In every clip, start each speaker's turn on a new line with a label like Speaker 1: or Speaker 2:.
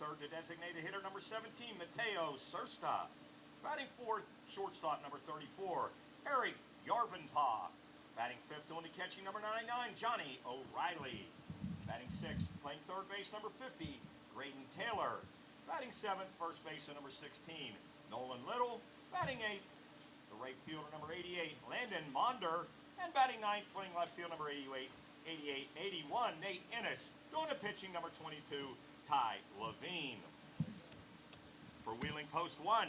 Speaker 1: third, the designated hitter, number 17, Mateo Sursta. Batting fourth, shortstop, number 34, Eric Yarvenpaw. Batting fifth, doing the catching, number 99, Johnny O'Reilly. Batting sixth, playing third base, number 50, Graydon Taylor. Batting seventh, first baseman, number 16, Nolan Little. Batting eighth, the right fielder, number 88, Landon Monder. And batting ninth, playing left field, number 81, Nate Ennis. Doing the pitching, number 22, Ty Levine. For Wheeling Post 1,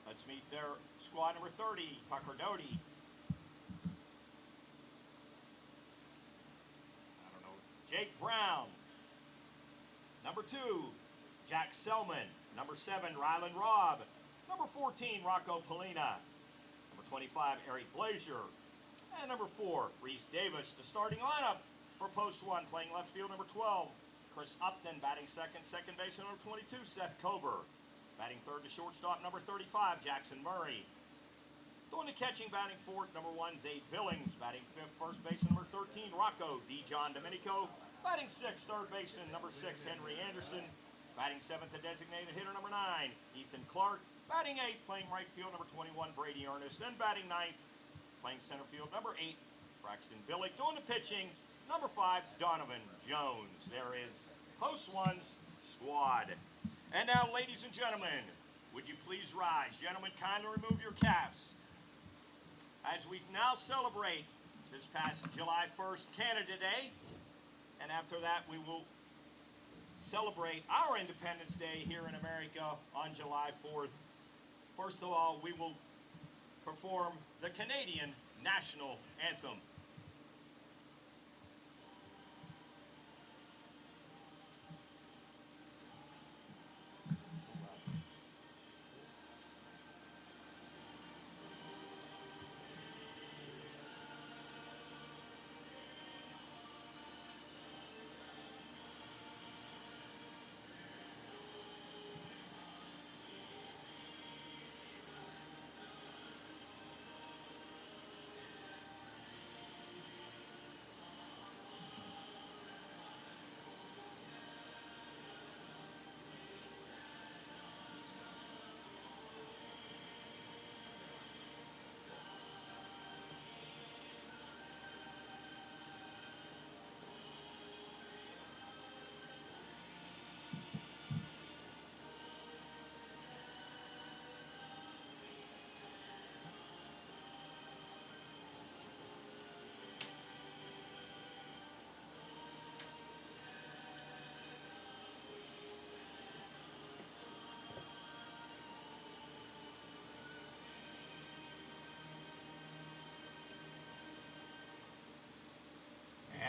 Speaker 1: let's meet their squad number 30, Tucker Doty. Jake Brown. Number 2, Jack Selman. Number 7, Rylan Robb. Number 14, Rocco Polina. Number 25, Eric Blazier. And number 4, Reese Davis. The starting lineup for Post 1, playing left field, number 12, Chris Upton. Batting second, second baseman, number 22, Seth Cover. Batting third to shortstop, number 35, Jackson Murray. Doing the catching, batting fourth, number 1, Zayd Billings. Batting fifth, first baseman, number 13, Rocco John Domenico. Batting sixth, third baseman, number 6, Henry Anderson. Batting seventh, the designated hitter, number 9, Ethan Clark. Batting eighth, playing right field, number 21, Brady Ernest. Then batting ninth, playing center field, number 8, Braxton Billick. Doing the pitching, number 5, Donovan Jones. There is Post 1's squad. And now, ladies and gentlemen, would you please rise? Gentlemen, kindly remove your caps. As we now celebrate this past July 1st, Canada Day, and after that we will celebrate our Independence Day here in America on July 4th. First of all, we will perform the Canadian National Anthem.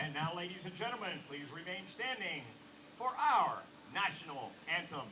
Speaker 1: And now, ladies and gentlemen, please remain standing for our national anthem.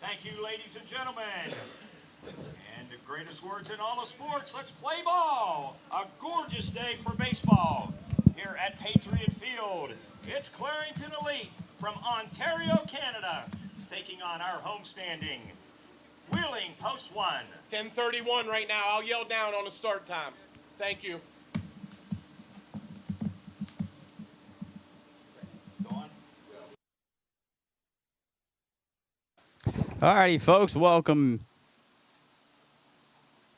Speaker 1: Thank you, ladies and gentlemen. And the greatest words in all of sports, let's play ball. A gorgeous day for baseball here at Patriot Field. It's Clarington Elite from Ontario, Canada, taking on our homestanding Wheeling Post 1.
Speaker 2: 10:31 right now. I'll yell down on the start time. Thank you. Alrighty, folks, welcome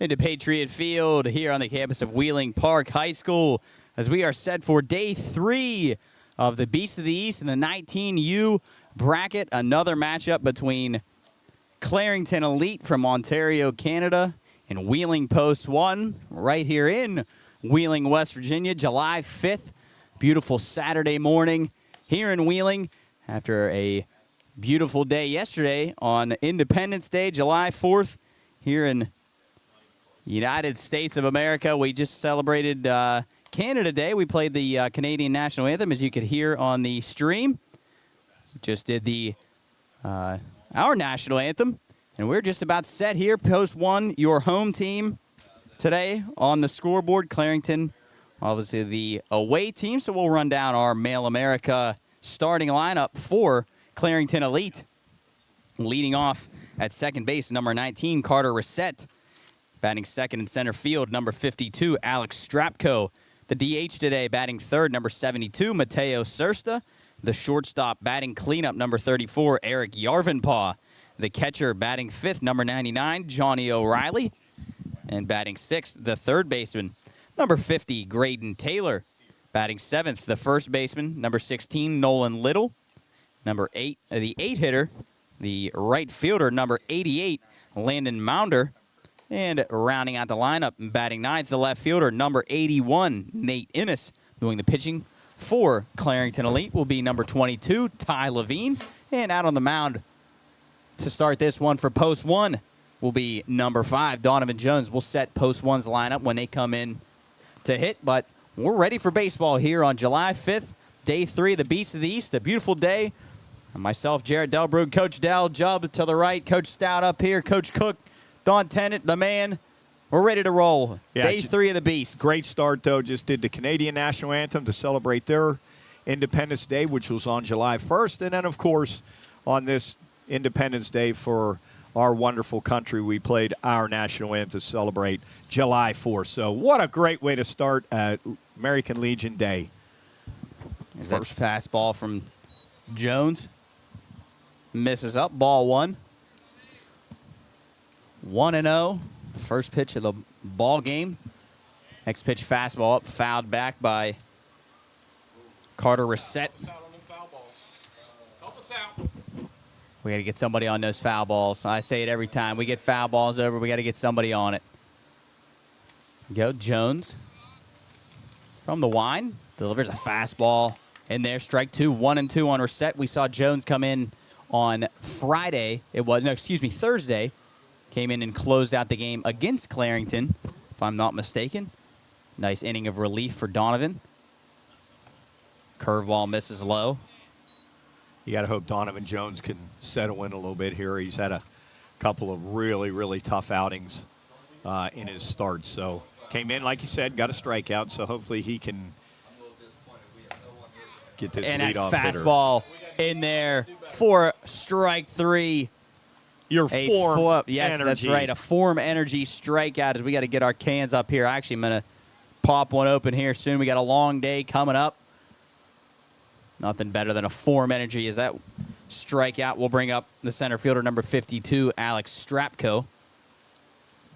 Speaker 2: into Patriot Field here on the campus of Wheeling Park High School as we are set for day 3 of the Beast of the East in the 19U bracket. Another matchup between Clarington Elite from Ontario, Canada, and Wheeling Post 1 right here in Wheeling, West Virginia, July 5th. Beautiful Saturday morning here in Wheeling after a beautiful day yesterday on Independence Day, July 4th, here in United States of America. We just celebrated Canada Day. We played the Canadian national anthem, as you could hear on the stream. Just did the our national anthem, and we're just about set here. Post 1, your home team today on the scoreboard. Clarington, obviously the away team, so we'll run down our Mail America starting lineup for Clarington Elite. Leading off at second base, number 19, Carter Reset. Batting second in center field, number 52, Alex Strapko. The DH today, batting third, number 72, Mateo Sursta. The shortstop, batting cleanup, number 34, Eric Yarvenpaw. The catcher, batting fifth, number 99, Johnny O'Reilly. And batting sixth, the third baseman, number 50, Graydon Taylor. Batting seventh, the first baseman, number 16, Nolan Little. Number 8, the 8-hitter, the right fielder, number 88, Landon Mounder. And rounding out the lineup, batting ninth, the left fielder, number 81, Nate Innes. Doing the pitching for Clarington Elite will be number 22, Ty Levine. And out on the mound to start this one for Post 1 will be number 5, Donovan Jones. We'll set Post 1's lineup when they come in to hit. But we're ready for baseball here on July 5th, day 3 of the Beast of the East. A beautiful day. And myself, Jared Delbrug, Coach Dell, Jubb to the right, Coach Stout up here, Coach Cook, Don Tennant, the man. We're ready to roll. Yeah, day 3 of the Beast.
Speaker 3: Great start, though. Just did the Canadian National Anthem to celebrate their Independence Day, which was on July 1st. And then, of course, on this Independence Day for our wonderful country, we played our national anthem to celebrate July 4th. So what a great way to start American Legion Day.
Speaker 2: Is that fastball from Jones? Misses up, ball 1. 1-0. First pitch of the ball game. Next pitch, fastball up, fouled back by Carter Reset. We got to get somebody on those foul balls. I say it every time. We get foul balls over, we got to get somebody on it. Go Jones from the wine. Delivers a fastball in there. Strike 2, 1-2 on Reset. We saw Jones come in on Thursday. Came in and closed out the game against Clarington, if I'm not mistaken. Nice inning of relief for Donovan. Curveball misses low.
Speaker 3: You got to hope Donovan Jones can settle in a little bit here. He's had a couple of really, really tough outings in his starts. So came in, like you said, got a strikeout. So hopefully he can get this leadoff hitter.
Speaker 2: And that fastball in there for strike 3.
Speaker 3: Your form
Speaker 2: yes,
Speaker 3: energy.
Speaker 2: That's right. A form energy strikeout as we got to get our cans up here. Actually, I'm going to pop one open here soon. We got a long day coming up. Nothing better than a form energy as that strikeout will bring up the center fielder, number 52, Alex Strapko.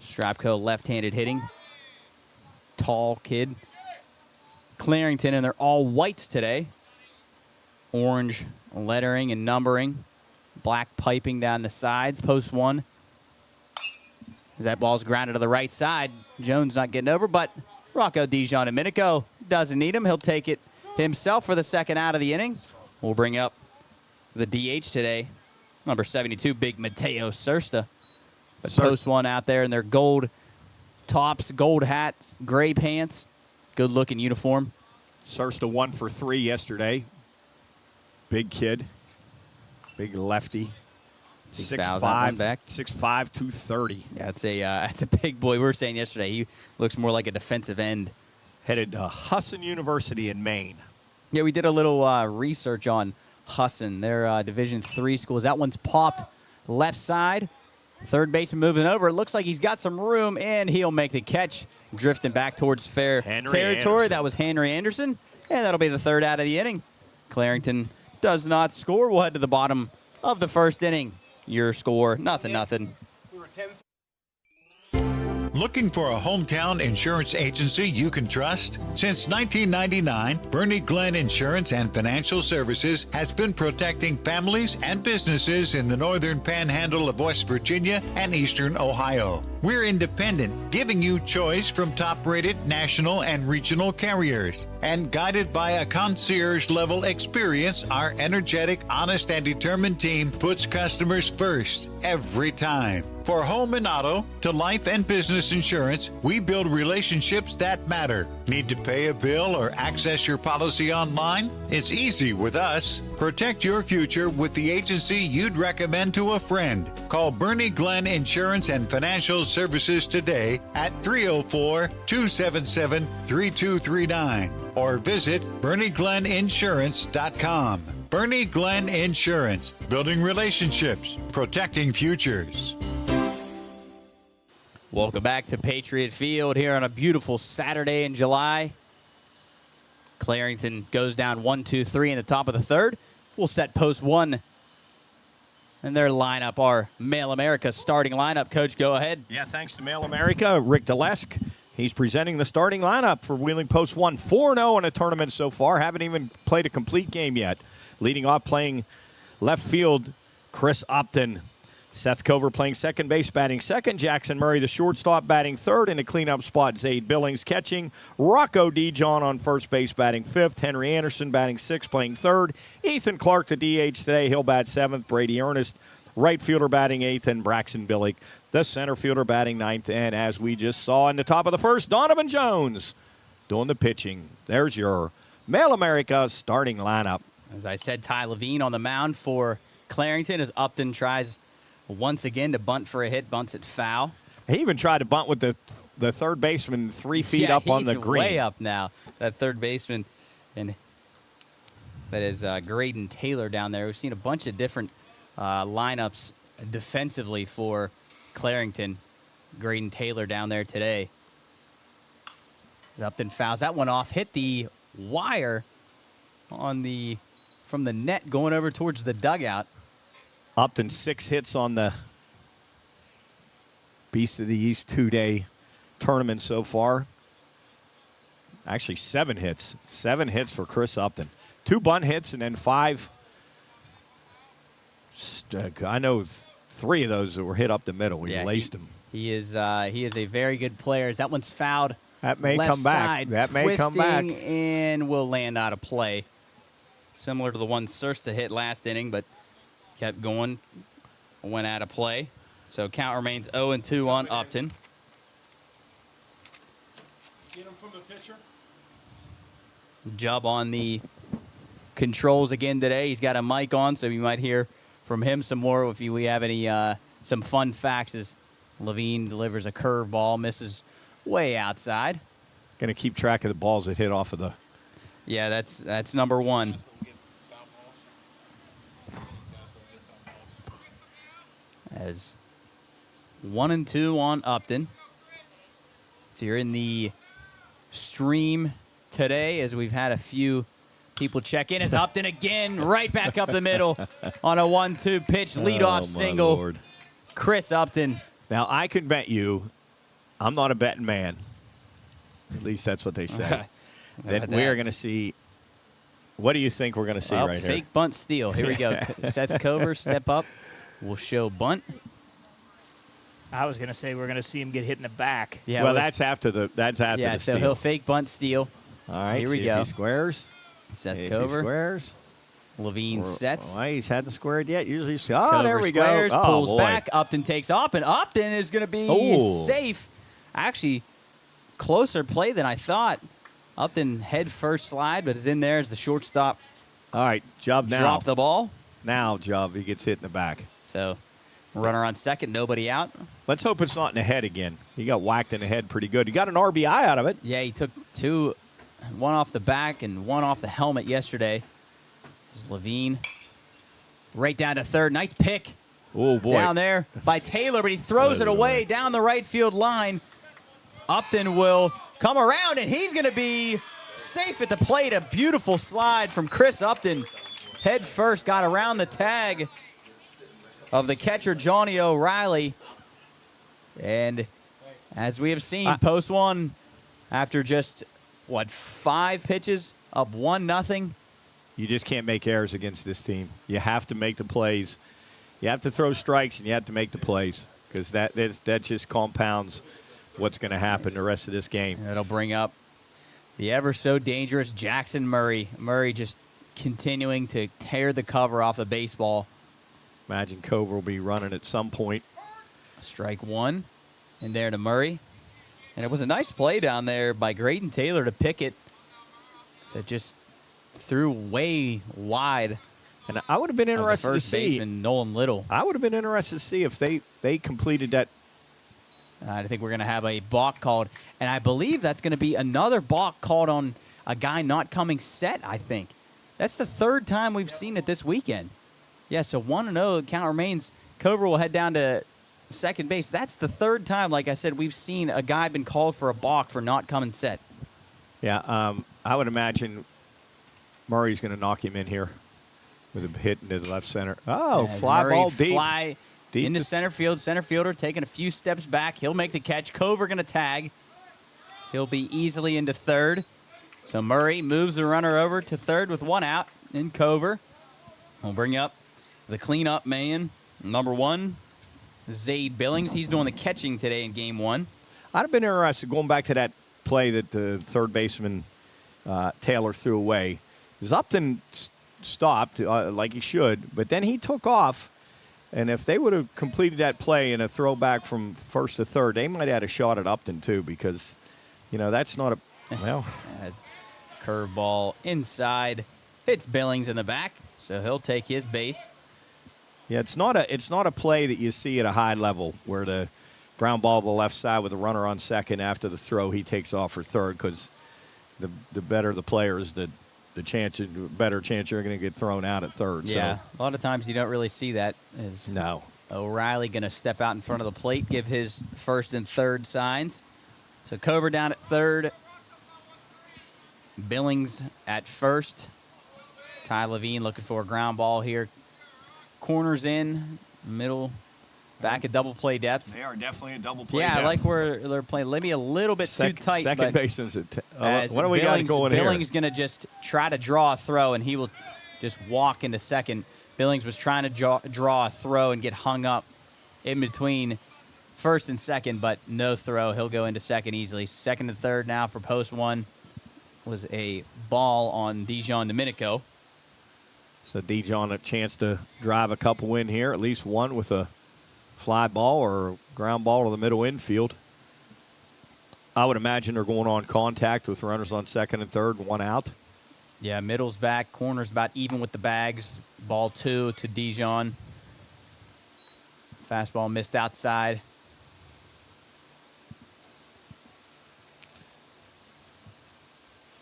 Speaker 2: Strapko, left-handed hitting. Tall kid. Clarington, and they're all whites today. Orange lettering and numbering. Black piping down the sides. Post 1. As that ball's grounded to the right side. Jones not getting over, but Rocco DiGiandomenico doesn't need him. He'll take it himself for the second out of the inning. We'll bring up the DH today, number 72, big Mateo Sursta. But Post 1 out there in their gold tops, gold hats, gray pants. Good-looking uniform.
Speaker 3: Sursta 1 for 3 yesterday. Big kid. Big lefty. 6'5", 230.
Speaker 2: Yeah, it's a big boy. We were saying yesterday, he looks more like a defensive end.
Speaker 3: Headed to Husson University in Maine.
Speaker 2: Yeah, we did a little research on Husson, their Division III schools. That one's popped left side. Third baseman moving over. It looks like he's got some room, and he'll make the catch, drifting back towards fair territory.
Speaker 3: Anderson.
Speaker 2: That was Henry Anderson, and that'll be the third out of the inning. Clarington does not score. We'll head to the bottom of the first inning your score. Nothing.
Speaker 4: We were 10.
Speaker 5: Looking for a hometown insurance agency you can trust? Since 1999, Bernie Glenn Insurance and Financial Services has been protecting families and businesses in the northern panhandle of West Virginia and eastern Ohio. We're independent, giving you choice from top-rated national and regional carriers. And guided by a concierge-level experience, our energetic, honest, and determined team puts customers first every time. For home and auto to life and business insurance, we build relationships that matter. Need to pay a bill or access your policy online? It's easy with us. Protect your future with the agency you'd recommend to a friend. Call Bernie Glenn Insurance and Financial Services today at 304-277-3239 or visit BernieGlennInsurance.com. Bernie Glenn Insurance, building relationships, protecting futures.
Speaker 2: Welcome back to Patriot Field here on a beautiful Saturday in July. Clarington goes down 1-2-3 in the top of the third. We'll set post one. And their lineup, our Mail America starting lineup. Coach, go ahead.
Speaker 3: Yeah, thanks to Mail America. Rick Delesk, he's presenting the starting lineup for Wheeling Post 1. 4-0 in a tournament so far. Haven't even played a complete game yet. Leading off playing left field, Chris Upton. Seth Cover playing second base, batting second. Jackson Murray, the shortstop, batting third. In the cleanup spot, Zaid Billings catching. Rocco Dijon on first base, batting fifth. Henry Anderson batting sixth, playing third. Ethan Clark, the DH today. He'll bat seventh. Brady Ernest, right fielder, batting eighth. And Braxton Billick, the center fielder, batting ninth. And as we just saw in the top of the first, Donovan Jones doing the pitching. There's your Mail America starting lineup.
Speaker 2: As I said, Ty Levine on the mound for Clarington as Upton tries once again to bunt for a hit, bunts it foul.
Speaker 3: He even tried to bunt with the third baseman 3 feet up on the green.
Speaker 2: Way up now, that third baseman. And that is Graydon Taylor down there. We've seen a bunch of different lineups defensively for Clarington. Graydon Taylor down there today. Upton fouls that one off, hit the wire from the net going over towards the dugout.
Speaker 3: Upton 6 hits on the Beast of the East 2-day tournament so far. Actually, 7 hits. 7 hits for Chris Upton. 2 bunt hits and then 5. I know 3 of those that were hit up the middle. We laced them.
Speaker 2: He is a very good player. That one's fouled.
Speaker 3: That may
Speaker 2: left
Speaker 3: come back.
Speaker 2: Side,
Speaker 3: that may come back.
Speaker 2: And will land out of play. Similar to the one Sursta hit last inning, but kept going, went out of play. So count remains 0-2 on Upton.
Speaker 4: Get him from the pitcher.
Speaker 2: Jubb on the controls again today. He's got a mic on, so you might hear from him some more if we have any some fun facts as Levine delivers a curveball, misses way outside.
Speaker 3: Going to keep track of the balls that hit off of the...
Speaker 2: Yeah, that's number one. As 1-2 on Upton. If you're in the stream today, as we've had a few people check in, as Upton again right back up the middle on a 1-2 pitch leadoff single.
Speaker 3: Lord.
Speaker 2: Chris Upton.
Speaker 3: Now, I can bet you, I'm not a betting man. At least that's what they say. That we are going to see. What do you think we're going to see right here?
Speaker 2: Fake bunt steal. Here we go. Seth Cover, step up. We'll show bunt.
Speaker 6: I was going to say we're going to see him get hit in the back.
Speaker 2: Yeah.
Speaker 3: Well, that's after the
Speaker 2: so
Speaker 3: steal.
Speaker 2: he'll fake bunt steal.
Speaker 3: All right.
Speaker 2: Here we go.
Speaker 3: If he squares.
Speaker 2: Seth
Speaker 3: If
Speaker 2: Cover.
Speaker 3: he squares.
Speaker 2: Levine sets.
Speaker 3: Well, he's hadn't squared yet. Usually,
Speaker 2: Cover
Speaker 3: there we
Speaker 2: squares,
Speaker 3: go.
Speaker 2: Pulls
Speaker 3: boy.
Speaker 2: back. Upton takes off, and Upton is going to be safe. Actually, closer play than I thought. Upton head first slide, but is in there as the shortstop.
Speaker 3: All right, Jubb now.
Speaker 2: Drop the ball.
Speaker 3: Now, Jubb, he gets hit in the back.
Speaker 2: So, runner on second, nobody out.
Speaker 3: Let's hope it's not in the head again. He got whacked in the head pretty good. He got an RBI out of it.
Speaker 2: Yeah, he took 2, one off the back and one off the helmet yesterday. This is Levine. Right down to third. Nice pick.
Speaker 3: Oh, boy.
Speaker 2: Down there by Taylor, but he throws it away down the right field line. Upton will come around, and he's going to be safe at the plate. A beautiful slide from Chris Upton. Head first, got around the tag. of the catcher, Johnny O'Reilly. And as we have seen, post one, after just, 5 pitches, up 1-0.
Speaker 3: You just can't make errors against this team. You have to make the plays. You have to throw strikes, and you have to make the plays because that just compounds what's going to happen the rest of this game.
Speaker 2: It'll bring up the ever so dangerous Jackson Murray. Murray just continuing to tear the cover off the baseball.
Speaker 3: Imagine Cover will be running at some point.
Speaker 2: Strike one, and there to Murray. And it was a nice play down there by Graydon Taylor to Pickett that just threw way wide.
Speaker 3: And I would have been interested to see.
Speaker 2: Baseman Nolan Little.
Speaker 3: I would have been interested to see if they completed that.
Speaker 2: I think we're going to have a balk called. And I believe that's going to be another balk called on a guy not coming set, I think. That's the third time we've seen it this weekend. Yeah, so 1-0, count remains. Cover will head down to second base. That's the third time, like I said, we've seen a guy been called for a balk for not coming set.
Speaker 3: Yeah, I would imagine Murray's going to knock him in here with a hit into the left center. Oh, fly
Speaker 2: Murray
Speaker 3: ball deep.
Speaker 2: Fly
Speaker 3: Deep
Speaker 2: into
Speaker 3: to-
Speaker 2: center field. Center fielder taking a few steps back. He'll make the catch. Cover going to tag. He'll be easily into third. So Murray moves the runner over to third with 1 out. And Cover will bring up the cleanup man, number 1, Zayd Billings. He's doing the catching today in game 1.
Speaker 3: I'd have been interested going back to that play that the third baseman Taylor threw away. Upton stopped like he should, but then he took off. And if they would have completed that play in a throwback from first to third, they might have had a shot at Upton too, because, that's not a well.
Speaker 2: As curveball inside, hits Billings in the back, so he'll take his base.
Speaker 3: Yeah, it's not a play that you see at a high level where the ground ball to the left side with the runner on second after the throw, he takes off for third, because the better the players, the better chance you're going to get thrown out at third.
Speaker 2: Yeah,
Speaker 3: So,
Speaker 2: a lot of times you don't really see that. Is
Speaker 3: no.
Speaker 2: O'Reilly going to step out in front of the plate, give his first and third signs. So Cover down at third. Billings at first. Ty Levine looking for a ground ball here. Corners in, middle, back at double play depth.
Speaker 3: They are definitely a double play.
Speaker 2: Yeah, I like where they're playing. Maybe a little bit too tight.
Speaker 3: Second
Speaker 2: but
Speaker 3: baseman's at
Speaker 2: as
Speaker 3: what do we got going here?
Speaker 2: Billings going to just try to draw a throw, and he will just walk into second. Billings was trying to draw a throw and get hung up in between first and second, but no throw. He'll go into second easily. Second and third now for post one was a ball on Dijon Domenico.
Speaker 3: So Dijon a chance to drive a couple in here, at least one with a fly ball or a ground ball to the middle infield. I would imagine they're going on contact with runners on second and third, 1 out.
Speaker 2: Yeah, middle's back, corner's about even with the bags. Ball 2 to Dijon. Fastball missed outside.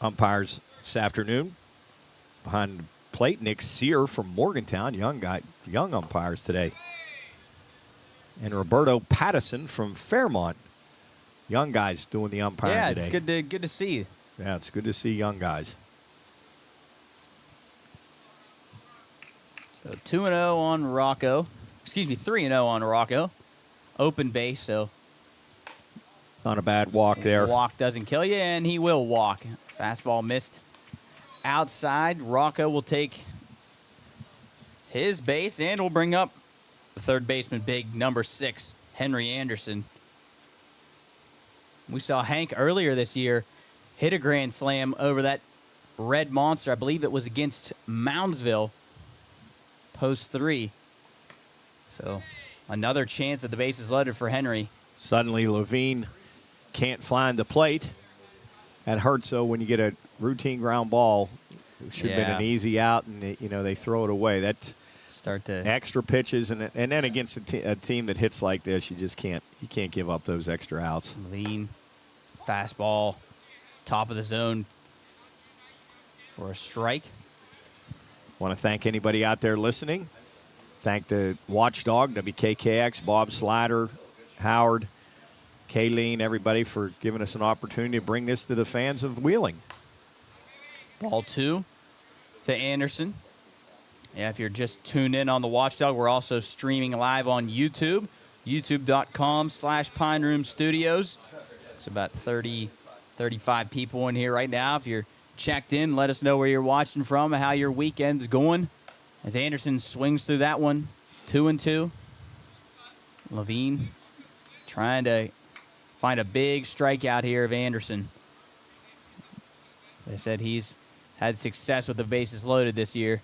Speaker 3: Umpires this afternoon behind the plate, Nick Sear from Morgantown, young umpires today. And Roberto Pattison from Fairmont, young guys doing the umpiring
Speaker 2: Yeah,
Speaker 3: today.
Speaker 2: it's good to see.
Speaker 3: Yeah, it's good to see young guys.
Speaker 2: So 2-0 on Rocco. Excuse me, 3-0 on Rocco. Open base, so
Speaker 3: Not a bad walk there.
Speaker 2: walk doesn't kill you, and he will walk. Fastball missed outside. Rocco will take his base and will bring up the third baseman, big number 6, Henry Anderson. We saw Hank earlier this year hit a grand slam over that red monster. I believe it was against Moundsville, post 3. So another chance at the bases loaded for Henry.
Speaker 3: Suddenly Levine can't find the plate. That hurts, though, when you get a routine ground ball. It should have been
Speaker 2: Yeah.
Speaker 3: an easy out, and they throw it away. That's
Speaker 2: Start to
Speaker 3: extra pitches, and then against a team that hits like this, you can't give up those extra outs.
Speaker 2: lean, fastball, top of the zone for a strike.
Speaker 3: Want to thank anybody out there listening. Thank the watchdog, WKKX, Bob Slider, Howard, Kayleen, everybody for giving us an opportunity to bring this to the fans of Wheeling.
Speaker 2: Ball 2 to Anderson. Yeah, if you're just tuned in on the Watchdog, we're also streaming live on YouTube, youtube.com/Pine Room Studios. It's about 30, 35 people in here right now. If you're checked in, let us know where you're watching from and how your weekend's going. As Anderson swings through that one, 2-2. Levine trying to find a big strikeout here of Anderson. They said he's had success with the bases loaded this year.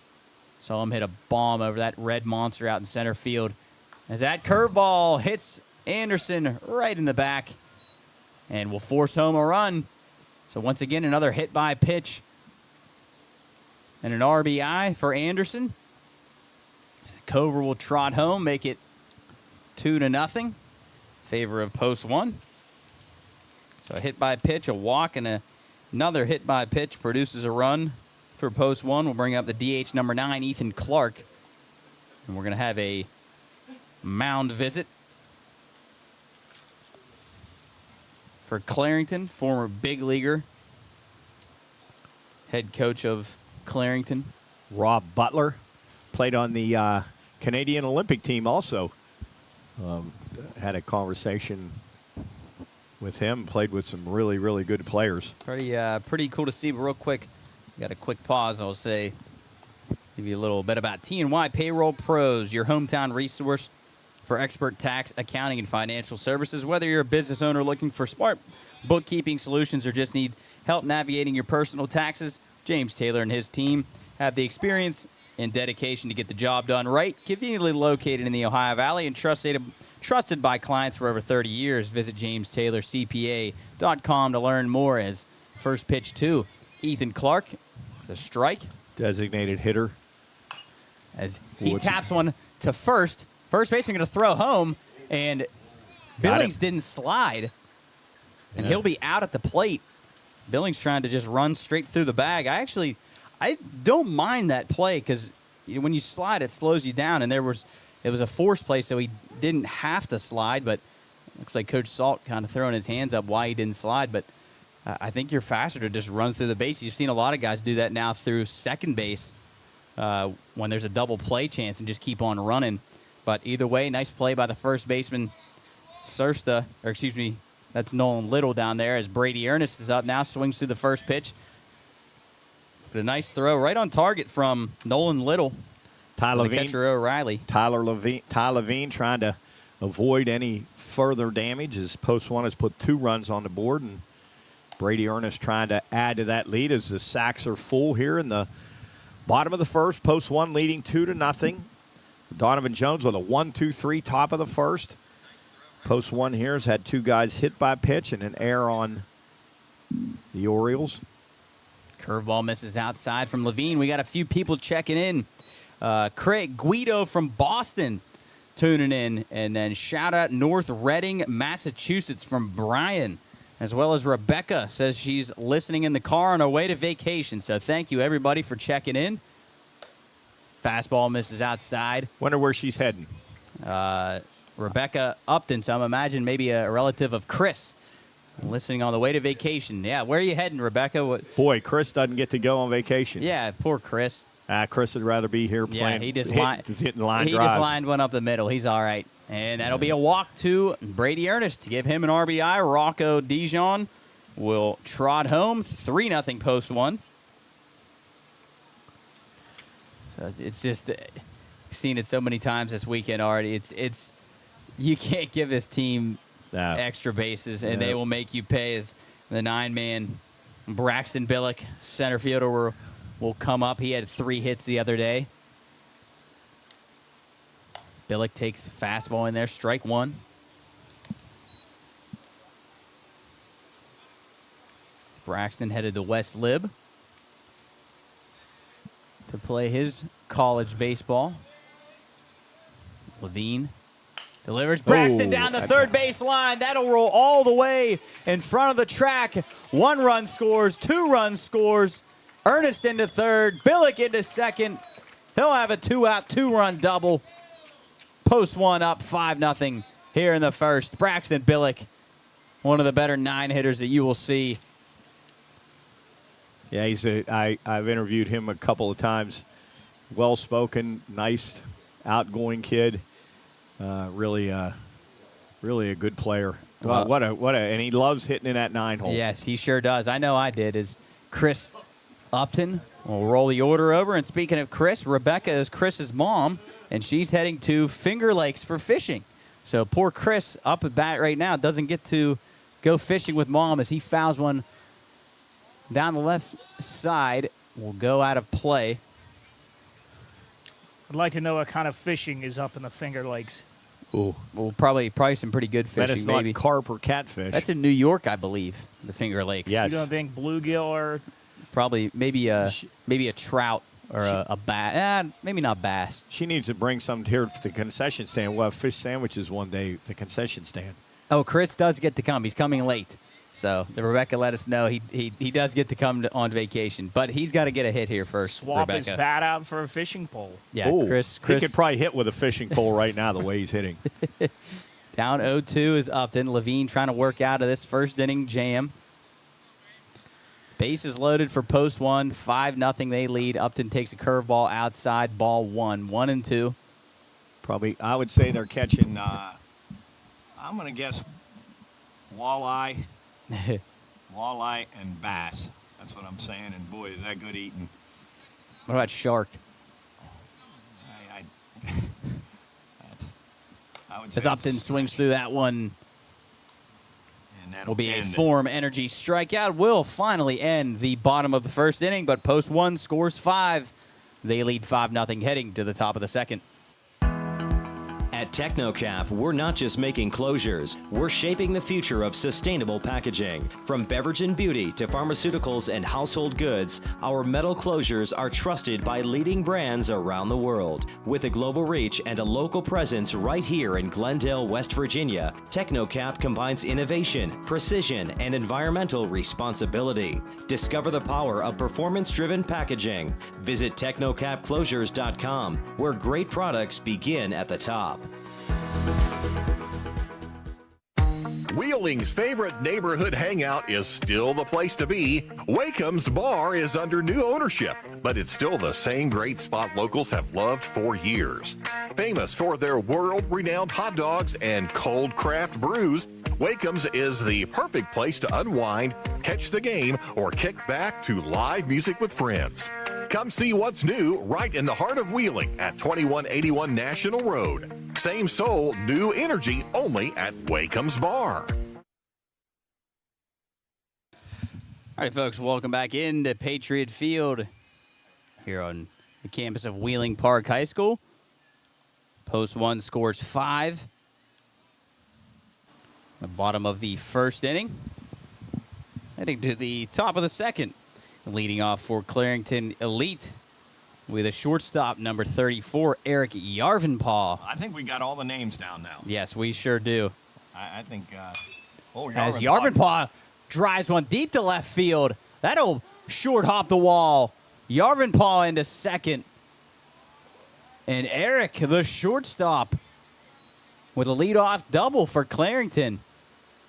Speaker 2: Saw him hit a bomb over that red monster out in center field. As that curveball hits Anderson right in the back and will force home a run. So once again, another hit by pitch and an RBI for Anderson. Cover will trot home, make it 2-0. Favor of post one. So a hit by pitch, a walk, and another hit by pitch produces a run for post one. We'll bring up the DH number 9, Ethan Clark. And we're going to have a mound visit for Clarington, former big leaguer, head coach of Clarington.
Speaker 3: Rob Butler played on the Canadian Olympic team also. Had a conversation with him, played with some really, really good players.
Speaker 2: Pretty cool to see, but real quick, got a quick pause. I'll say, give you a little bit about T&Y Payroll Pros, your hometown resource for expert tax, accounting, and financial services. Whether you're a business owner looking for smart bookkeeping solutions or just need help navigating your personal taxes, James Taylor and his team have the experience and dedication to get the job done right. Conveniently located in the Ohio Valley and trusted by clients for over 30 years. Visit JamesTaylorCPA.com to learn more. As first pitch to Ethan Clark. It's a strike.
Speaker 3: Designated hitter.
Speaker 2: As he taps one to first. First baseman going to throw home, and Billings didn't slide. And he'll be out at the plate. Billings trying to just run straight through the bag. I don't mind that play because when you slide, it slows you down. And it was a forced play, so he didn't have to slide. But looks like Coach Salt kind of throwing his hands up why he didn't slide. But I think you're faster to just run through the base. You've seen a lot of guys do that now through second base when there's a double play chance and just keep on running. But either way, nice play by the first baseman, that's Nolan Little down there as Brady Ernest is up now, swings through the first pitch. But a nice throw right on target from Nolan Little.
Speaker 3: Tyler
Speaker 2: the catcher O'Reilly.
Speaker 3: Tyler Levine trying to avoid any further damage as post one has put 2 runs on the board, and Brady Ernest trying to add to that lead as the sacks are full here in the bottom of the first. Post one leading 2-0. Donovan Jones with a 1-2-3 top of the first. Post one here has had 2 guys hit by pitch and an error on the Orioles.
Speaker 2: Curveball misses outside from Levine. We got a few people checking in. Craig Guido from Boston tuning in. And then shout out North Reading, Massachusetts from Brian. As well as Rebecca says she's listening in the car on her way to vacation. So thank you, everybody, for checking in. Fastball misses outside.
Speaker 3: Wonder where she's heading.
Speaker 2: Rebecca Upton, so I'm imagining maybe a relative of Chris. Listening on the way to vacation. Yeah, where are you heading, Rebecca?
Speaker 3: Boy, Chris doesn't get to go on vacation.
Speaker 2: Yeah, poor Chris.
Speaker 3: Chris would rather be here playing.
Speaker 2: Yeah, he just
Speaker 3: hitting line
Speaker 2: he
Speaker 3: drives.
Speaker 2: just lined one up the middle. He's all right. And that'll be a walk to Brady Ernest to give him an RBI. Rocco Dijon will trot home. 3-0 post one. So it's just, we've seen it so many times this weekend already. It's you can't give this team extra bases, and they will make you pay. As the 9-man Braxton Billick, center fielder, will come up. He had 3 hits the other day. Billick takes fastball in there, strike one. Braxton headed to West Lib to play his college baseball. Levine delivers Braxton down the third base line. That'll roll all the way in front of the track. 1 run scores, 2 runs scores. Ernest into third, Billick into second. He'll have a 2-out, 2-run double. Post one up 5-0 here in the first. Braxton Billick, one of the better 9 hitters that you will see.
Speaker 3: Yeah, I've interviewed him a couple of times well-spoken, nice, outgoing kid. Really a good player.
Speaker 2: Well,
Speaker 3: And he loves hitting in that 9-hole.
Speaker 2: Yes, he sure does. I know I did. Is Chris Upton will roll the order over. And speaking of Chris, Rebecca is Chris's mom, and she's heading to Finger Lakes for fishing. So poor Chris up at bat right now doesn't get to go fishing with mom as he fouls one down the left side. Will go out of play.
Speaker 6: I'd like to know what kind of fishing is up in the Finger Lakes.
Speaker 3: Ooh.
Speaker 2: Well, probably some pretty good
Speaker 3: Bet
Speaker 2: fishing.
Speaker 3: it's not
Speaker 2: Maybe
Speaker 3: carp or catfish.
Speaker 2: that's in New York, I believe. The Finger Lakes.
Speaker 3: Yes.
Speaker 6: You don't think bluegill or
Speaker 2: Probably maybe a trout or a bass. Maybe not bass.
Speaker 3: She needs to bring some here to the concession stand. We'll have fish sandwiches one day at the concession stand.
Speaker 2: Oh, Chris does get to come. He's coming late. So Rebecca let us know he does get to come on vacation, but he's got to get a hit here first.
Speaker 6: swap
Speaker 2: Rebecca.
Speaker 6: his bat out for a fishing pole.
Speaker 2: Yeah,
Speaker 3: Ooh,
Speaker 2: Chris
Speaker 3: He could probably hit with a fishing pole right now the way he's hitting.
Speaker 2: down 0-2 is Upton. Levine trying to work out of this first inning jam. Bases loaded for post one. 5-0 they lead. Upton takes a curveball outside. Ball 1. 1-2.
Speaker 3: Probably, I would say they're catching, I'm going to guess walleye and bass. That's what I'm saying. And boy, is that good eating.
Speaker 2: What about shark?
Speaker 3: I would say
Speaker 2: As Upton swings through that one,
Speaker 3: and that'll
Speaker 2: will be a
Speaker 3: end it.
Speaker 2: Form Energy strikeout. Will finally end the bottom of the first inning, but post one scores 5. They lead 5-0 heading to the top of the second.
Speaker 7: At TechnoCap, we're not just making closures, we're shaping the future of sustainable packaging. From beverage and beauty to pharmaceuticals and household goods, our metal closures are trusted by leading brands around the world. With a global reach and a local presence right here in Glendale, West Virginia, TechnoCap combines innovation, precision, and environmental responsibility. Discover the power of performance-driven packaging. Visit technocapclosures.com, where great products begin at the top.
Speaker 8: Wheeling's favorite neighborhood hangout is still the place to be. Wakeham's Bar is under new ownership, but it's still the same great spot locals have loved for years. Famous for their world-renowned hot dogs and cold craft brews, Wakeham's is the perfect place to unwind, catch the game, or kick back to live music with friends. Come see what's new right in the heart of Wheeling at 2181 National Road. Same soul, new energy, only at Wakeham's Bar.
Speaker 2: All right, folks, welcome back into Patriot Field here on the campus of Wheeling Park High School. Post one scores 5. The bottom of the first inning. Heading to the top of the second. Leading off for Clarington Elite with a shortstop, number 34, Eric Yarvenpaw.
Speaker 3: I think we got all the names down now.
Speaker 2: Yes, we sure do.
Speaker 3: I think,
Speaker 2: As Yarvenpaw drives one deep to left field. That'll short hop the wall. Yarvenpaw into second. And Eric, the shortstop, with a leadoff double for Clarington.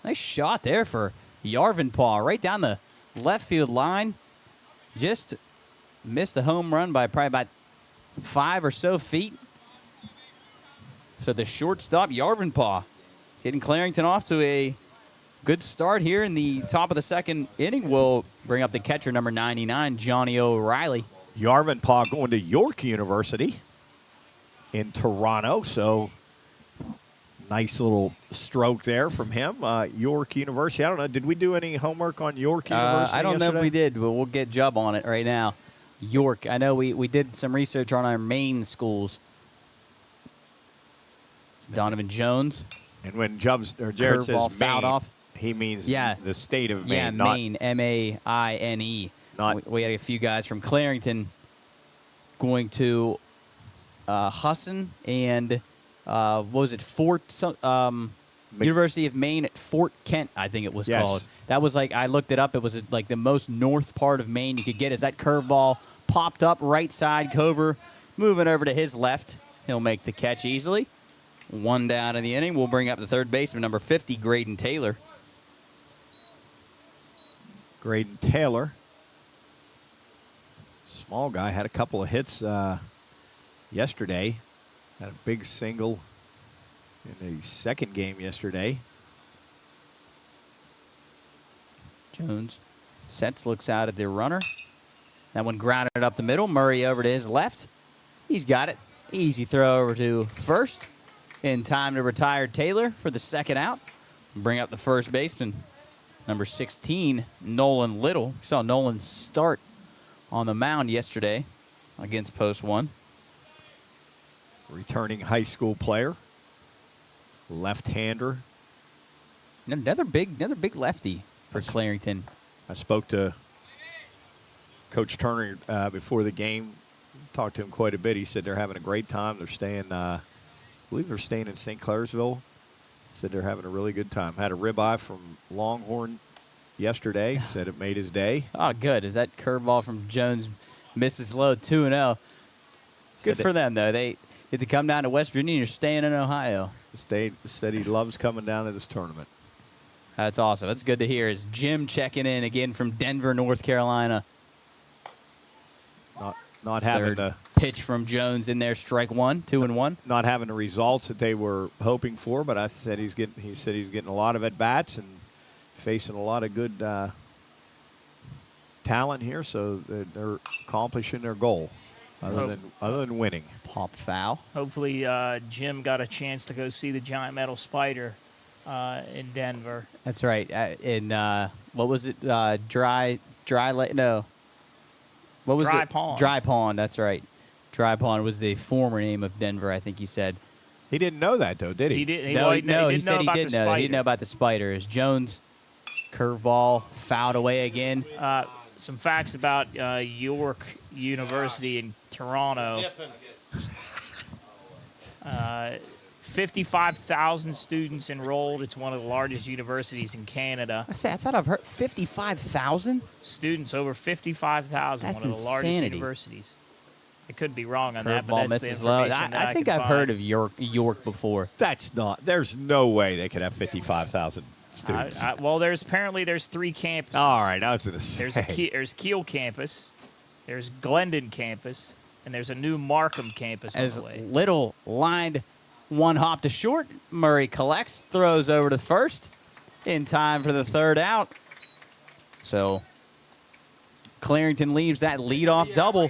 Speaker 2: Nice shot there for Yarvenpaw, right down the left field line. Just missed the home run by probably about 5 or so feet. So the shortstop, Yarvenpaw, getting Clarington off to a good start here in the top of the second inning. Will bring up the catcher, number 99, Johnny O'Reilly.
Speaker 3: Yarvenpaw going to York University in Toronto, so nice little stroke there from him. York University. I don't know. Did we do any homework on York University
Speaker 2: I don't know if
Speaker 3: yesterday?
Speaker 2: we did, but we'll get Jubb on it right now. York. I know we did some research on our main schools. It's Donovan Jones.
Speaker 3: And when Jared says
Speaker 2: Curveball fouled
Speaker 3: Maine,
Speaker 2: off.
Speaker 3: he means
Speaker 2: Yeah.
Speaker 3: the state of Maine,
Speaker 2: Yeah,
Speaker 3: not
Speaker 2: Maine, M-A-I-N-E.
Speaker 3: not-
Speaker 2: We had a few guys from Clarington going to Husson and what was it, University of Maine at Fort Kent, I think it was
Speaker 3: Yes.
Speaker 2: called. That was like, I looked it up, it was like the most north part of Maine you could get. As that curveball popped up right side, Cover moving over to his left. He'll make the catch easily. 1 down in the inning. We'll bring up the third baseman, number 50, Graydon Taylor.
Speaker 3: Graydon Taylor. Small guy, had a couple of hits yesterday. Had a big single in the second game yesterday.
Speaker 2: Jones sets, looks out at the runner. That one grounded up the middle. Murray over to his left. He's got it. Easy throw over to first. In time to retire Taylor for the second out. Bring up the first baseman, number 16, Nolan Little. We saw Nolan start on the mound yesterday against Post 1.
Speaker 3: Returning high school player. Left-hander.
Speaker 2: Another big lefty for Clarington.
Speaker 3: I spoke to Coach Turner before the game. Talked to him quite a bit. He said they're having a great time. They're staying, I believe they're staying in St. Clairsville. Said they're having a really good time. Had a ribeye from Longhorn yesterday. Said it made his day.
Speaker 2: Oh, good. Is that curveball from Jones misses low 2-0? Good for them, though. They get to come down to West Virginia. You're staying in Ohio.
Speaker 3: Said he loves coming down to this tournament.
Speaker 2: That's awesome. That's good to hear. Is Jim checking in again from Denver, North Carolina?
Speaker 3: Not having the
Speaker 2: pitch from Jones in there, strike one, 2-1.
Speaker 3: Not having the results that they were hoping for, but he said he's getting a lot of at bats and facing a lot of good talent here, so they're accomplishing their goal other than winning.
Speaker 2: Pop foul.
Speaker 6: Hopefully, Jim got a chance to go see the giant metal spider in Denver.
Speaker 2: That's right. What was it? Dry Lake? No. What was
Speaker 6: Dry
Speaker 2: it?
Speaker 6: Pond.
Speaker 2: Dry Pond. That's right. Dry Pond was the former name of Denver, I think he said.
Speaker 3: He didn't know that, though, did he?
Speaker 6: He did.
Speaker 2: He said he did know. He didn't know
Speaker 6: know.
Speaker 2: about the spiders. Jones, curveball, fouled away again.
Speaker 6: Some facts about York University in Toronto. 55,000 students enrolled. It's one of the largest universities in Canada.
Speaker 2: I thought I've heard 55,000?
Speaker 6: Students, over 55,000.
Speaker 2: That's
Speaker 6: One of the largest
Speaker 2: insanity.
Speaker 6: universities. I could be wrong on that, but
Speaker 2: Curveball
Speaker 6: that's the
Speaker 2: misses low.
Speaker 6: information that
Speaker 2: I think
Speaker 6: can
Speaker 2: I've
Speaker 6: find.
Speaker 2: heard of York before.
Speaker 3: There's no way they could have 55,000 students.
Speaker 6: Well, there's 3 campuses.
Speaker 3: All right, I was going to say.
Speaker 6: There's Kiel campus, there's Glendon campus, and there's a new Markham campus on
Speaker 2: As
Speaker 6: the way.
Speaker 2: Little lined one hop to short, Murray collects, throws over to first in time for the third out. So Clarington leaves that leadoff double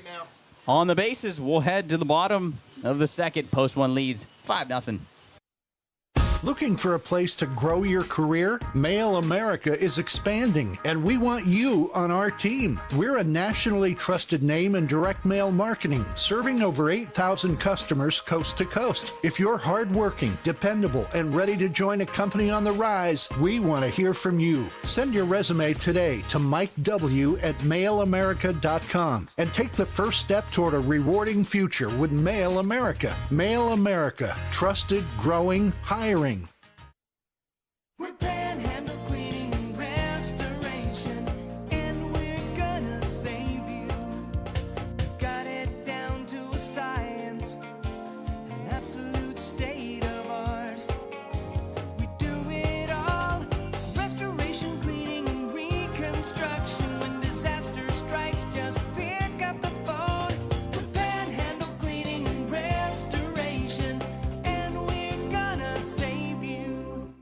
Speaker 2: on the bases. We'll head to the bottom of the second. Post 1 leads 5-0.
Speaker 9: Looking for a place to grow your career? Mail America is expanding, and we want you on our team. We're a nationally trusted name in direct mail marketing, serving over 8,000 customers coast to coast. If you're hardworking, dependable, and ready to join a company on the rise, we want to hear from you. Send your resume today to MikeW@MailAmerica.com and take the first step toward a rewarding future with Mail America. Mail America, trusted, growing, hiring.
Speaker 10: We're Panhandle Cleaning and Restoration, and we're gonna save you. We've got it down to a science, an absolute state of art. We do it all, restoration, cleaning, and reconstruction. When disaster strikes, just pick up the phone. We're Panhandle Cleaning and Restoration, and we're gonna save you.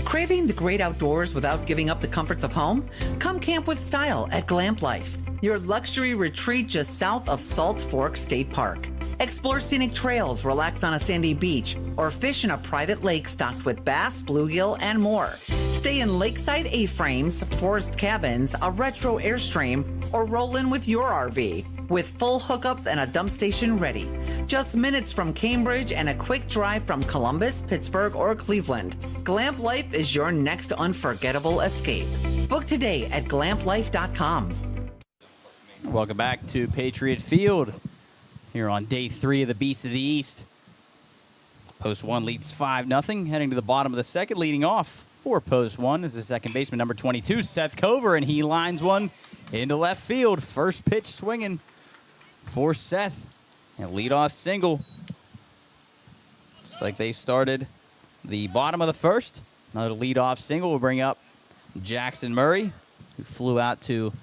Speaker 11: Craving the great outdoors without giving up the comforts of home? Come camp with style at Glamp Life, your luxury retreat just south of Salt Fork State Park. Explore scenic trails, relax on a sandy beach, or fish in a private lake stocked with bass, bluegill, and more. Stay in lakeside A-frames, forest cabins, a retro Airstream, or roll in with your RV. With full hookups and a dump station ready. Just minutes from Cambridge and a quick drive from Columbus, Pittsburgh, or Cleveland. Glamp Life is your next unforgettable escape. Book today at glamplife.com.
Speaker 2: Welcome back to Patriot Field here on day 3 of the Beast of the East. Post 1 leads 5-0, heading to the bottom of the second. Leading off for Post 1 is the second baseman, number 22, Seth Cover, and he lines one into left field. First pitch swinging for Seth, and leadoff single. Just like they started the bottom of the first. Another leadoff single will bring up Jackson Murray, who flew out to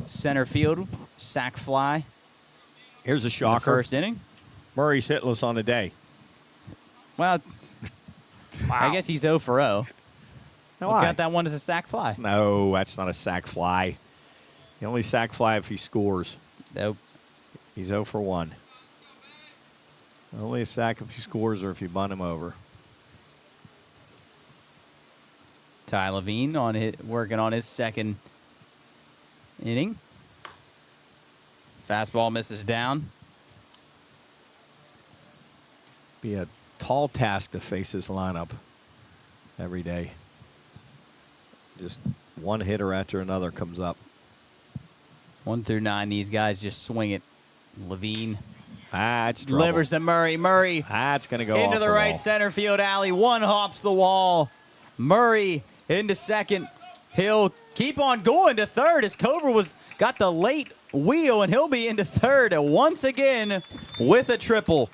Speaker 2: center field, sac fly.
Speaker 3: Here's a
Speaker 2: in the
Speaker 3: shocker.
Speaker 2: first inning.
Speaker 3: Murray's hitless on the day.
Speaker 2: Well, I guess he's 0 for 0.
Speaker 3: No,
Speaker 2: We'll count that one as a sac fly.
Speaker 3: No, that's not a sac fly. The only sac fly if he scores.
Speaker 2: Nope.
Speaker 3: He's 0 for 1. Only a sack if he scores or if you bunt him over.
Speaker 2: Ty Levine working on his second inning. Fastball misses down.
Speaker 3: Be a tall task to face this lineup every day. Just one hitter after another comes up.
Speaker 2: 1 through 9, these guys just swing it. Levine
Speaker 3: That's trouble.
Speaker 2: delivers to Murray. Murray
Speaker 3: That's going to go
Speaker 2: into
Speaker 3: off
Speaker 2: the right
Speaker 3: wall.
Speaker 2: center field alley. One hops the wall. Murray into second. He'll keep on going to third as Cover got the late wheel, and he'll be into third once again with a triple.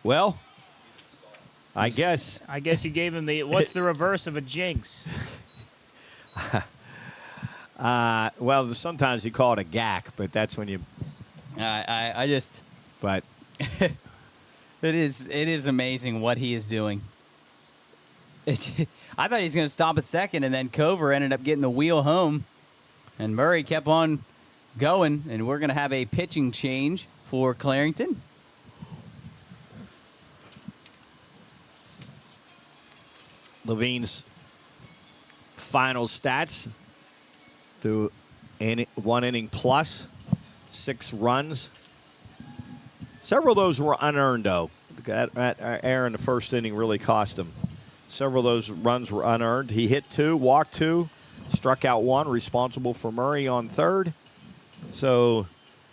Speaker 3: Well, I guess
Speaker 6: you gave him the. What's the reverse of a jinx?
Speaker 3: well, sometimes you call it a gack, but that's when you.
Speaker 2: I just.
Speaker 3: But
Speaker 2: it is amazing what he is doing. I thought he was going to stop at second, and then Cover ended up getting the wheel home, and Murray kept on going, and we're going to have a pitching change for Clarington.
Speaker 3: Levine's final stats through 1 inning plus, 6 runs. Several of those were unearned, though. That error in the first inning really cost him. Several of those runs were unearned. He hit 2, walked 2, struck out 1, responsible for Murray on third. So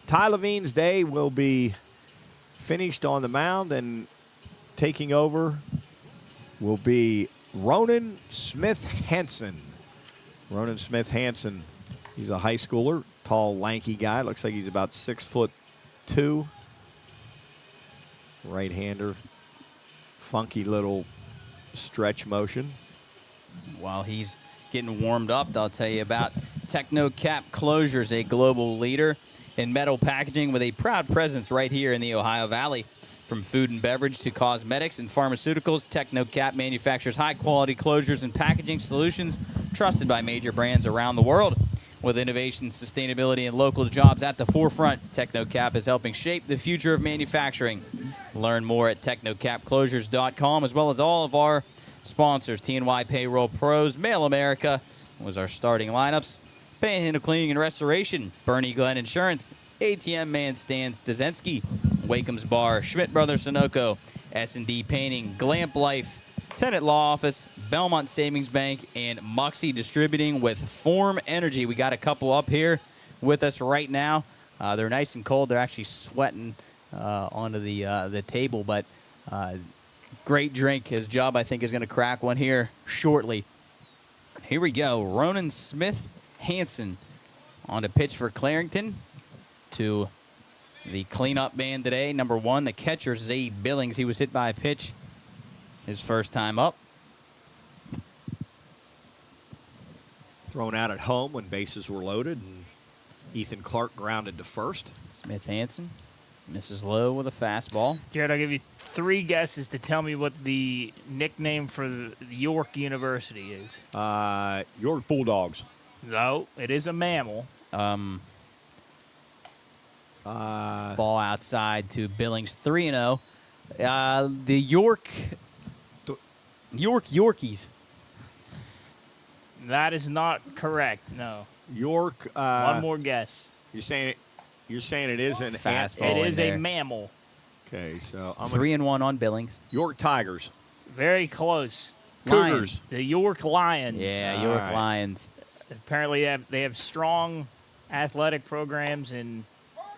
Speaker 3: Ty Levine's day will be finished on the mound, and taking over will be Ronan Smith-Hansen. Ronan Smith-Hansen, he's a high schooler, tall, lanky guy. Looks like he's about 6'2". Right-hander. Funky little stretch motion.
Speaker 2: While he's getting warmed up, I'll tell you about TechnoCap Closures, a global leader in metal packaging with a proud presence right here in the Ohio Valley. From food and beverage to cosmetics and pharmaceuticals, TechnoCap manufactures high-quality closures and packaging solutions trusted by major brands around the world. With innovation, sustainability, and local jobs at the forefront, TechnoCap is helping shape the future of manufacturing. Learn more at technocapclosures.com, as well as all of our sponsors. TNY Payroll Pros, Mail America was our starting lineups. Panhandle Cleaning and Restoration, Bernie Glenn Insurance, ATM Man Stan Stazensky, Wakeham's Bar, Schmidt Brothers Sunoco, S&D Painting, Glamp Life, Tenant Law Office, Belmont Savings Bank, and Muxie Distributing with Form Energy. We got a couple up here with us right now. They're nice and cold. They're actually sweating onto the table, but great drink. His job, I think, is going to crack one here shortly. Here we go. Ronan Smith-Hansen on to pitch for Clarington. To the cleanup man today, number 1, the catcher, Zay Billings. He was hit by a pitch his first time up.
Speaker 3: Thrown out at home when bases were loaded, and Ethan Clark grounded to first.
Speaker 2: Smith-Hansen misses low with a fastball.
Speaker 6: Jared, I'll give you 3 guesses to tell me what the nickname for the York University is.
Speaker 3: York Bulldogs.
Speaker 6: No, it is a mammal.
Speaker 2: Ball outside to Billings, 3-0. The Yorkies.
Speaker 6: That is not correct. No.
Speaker 3: York.
Speaker 6: One more guess.
Speaker 3: You're saying it is an
Speaker 2: Fastball.
Speaker 6: It is
Speaker 2: in
Speaker 6: a
Speaker 2: there.
Speaker 6: mammal.
Speaker 3: Okay, so I'm
Speaker 2: 3-1 on Billings.
Speaker 3: York Tigers.
Speaker 6: Very close.
Speaker 3: Cougars.
Speaker 6: The York Lions.
Speaker 2: Yeah, York
Speaker 3: right.
Speaker 2: Lions.
Speaker 6: Apparently, they have strong athletic programs in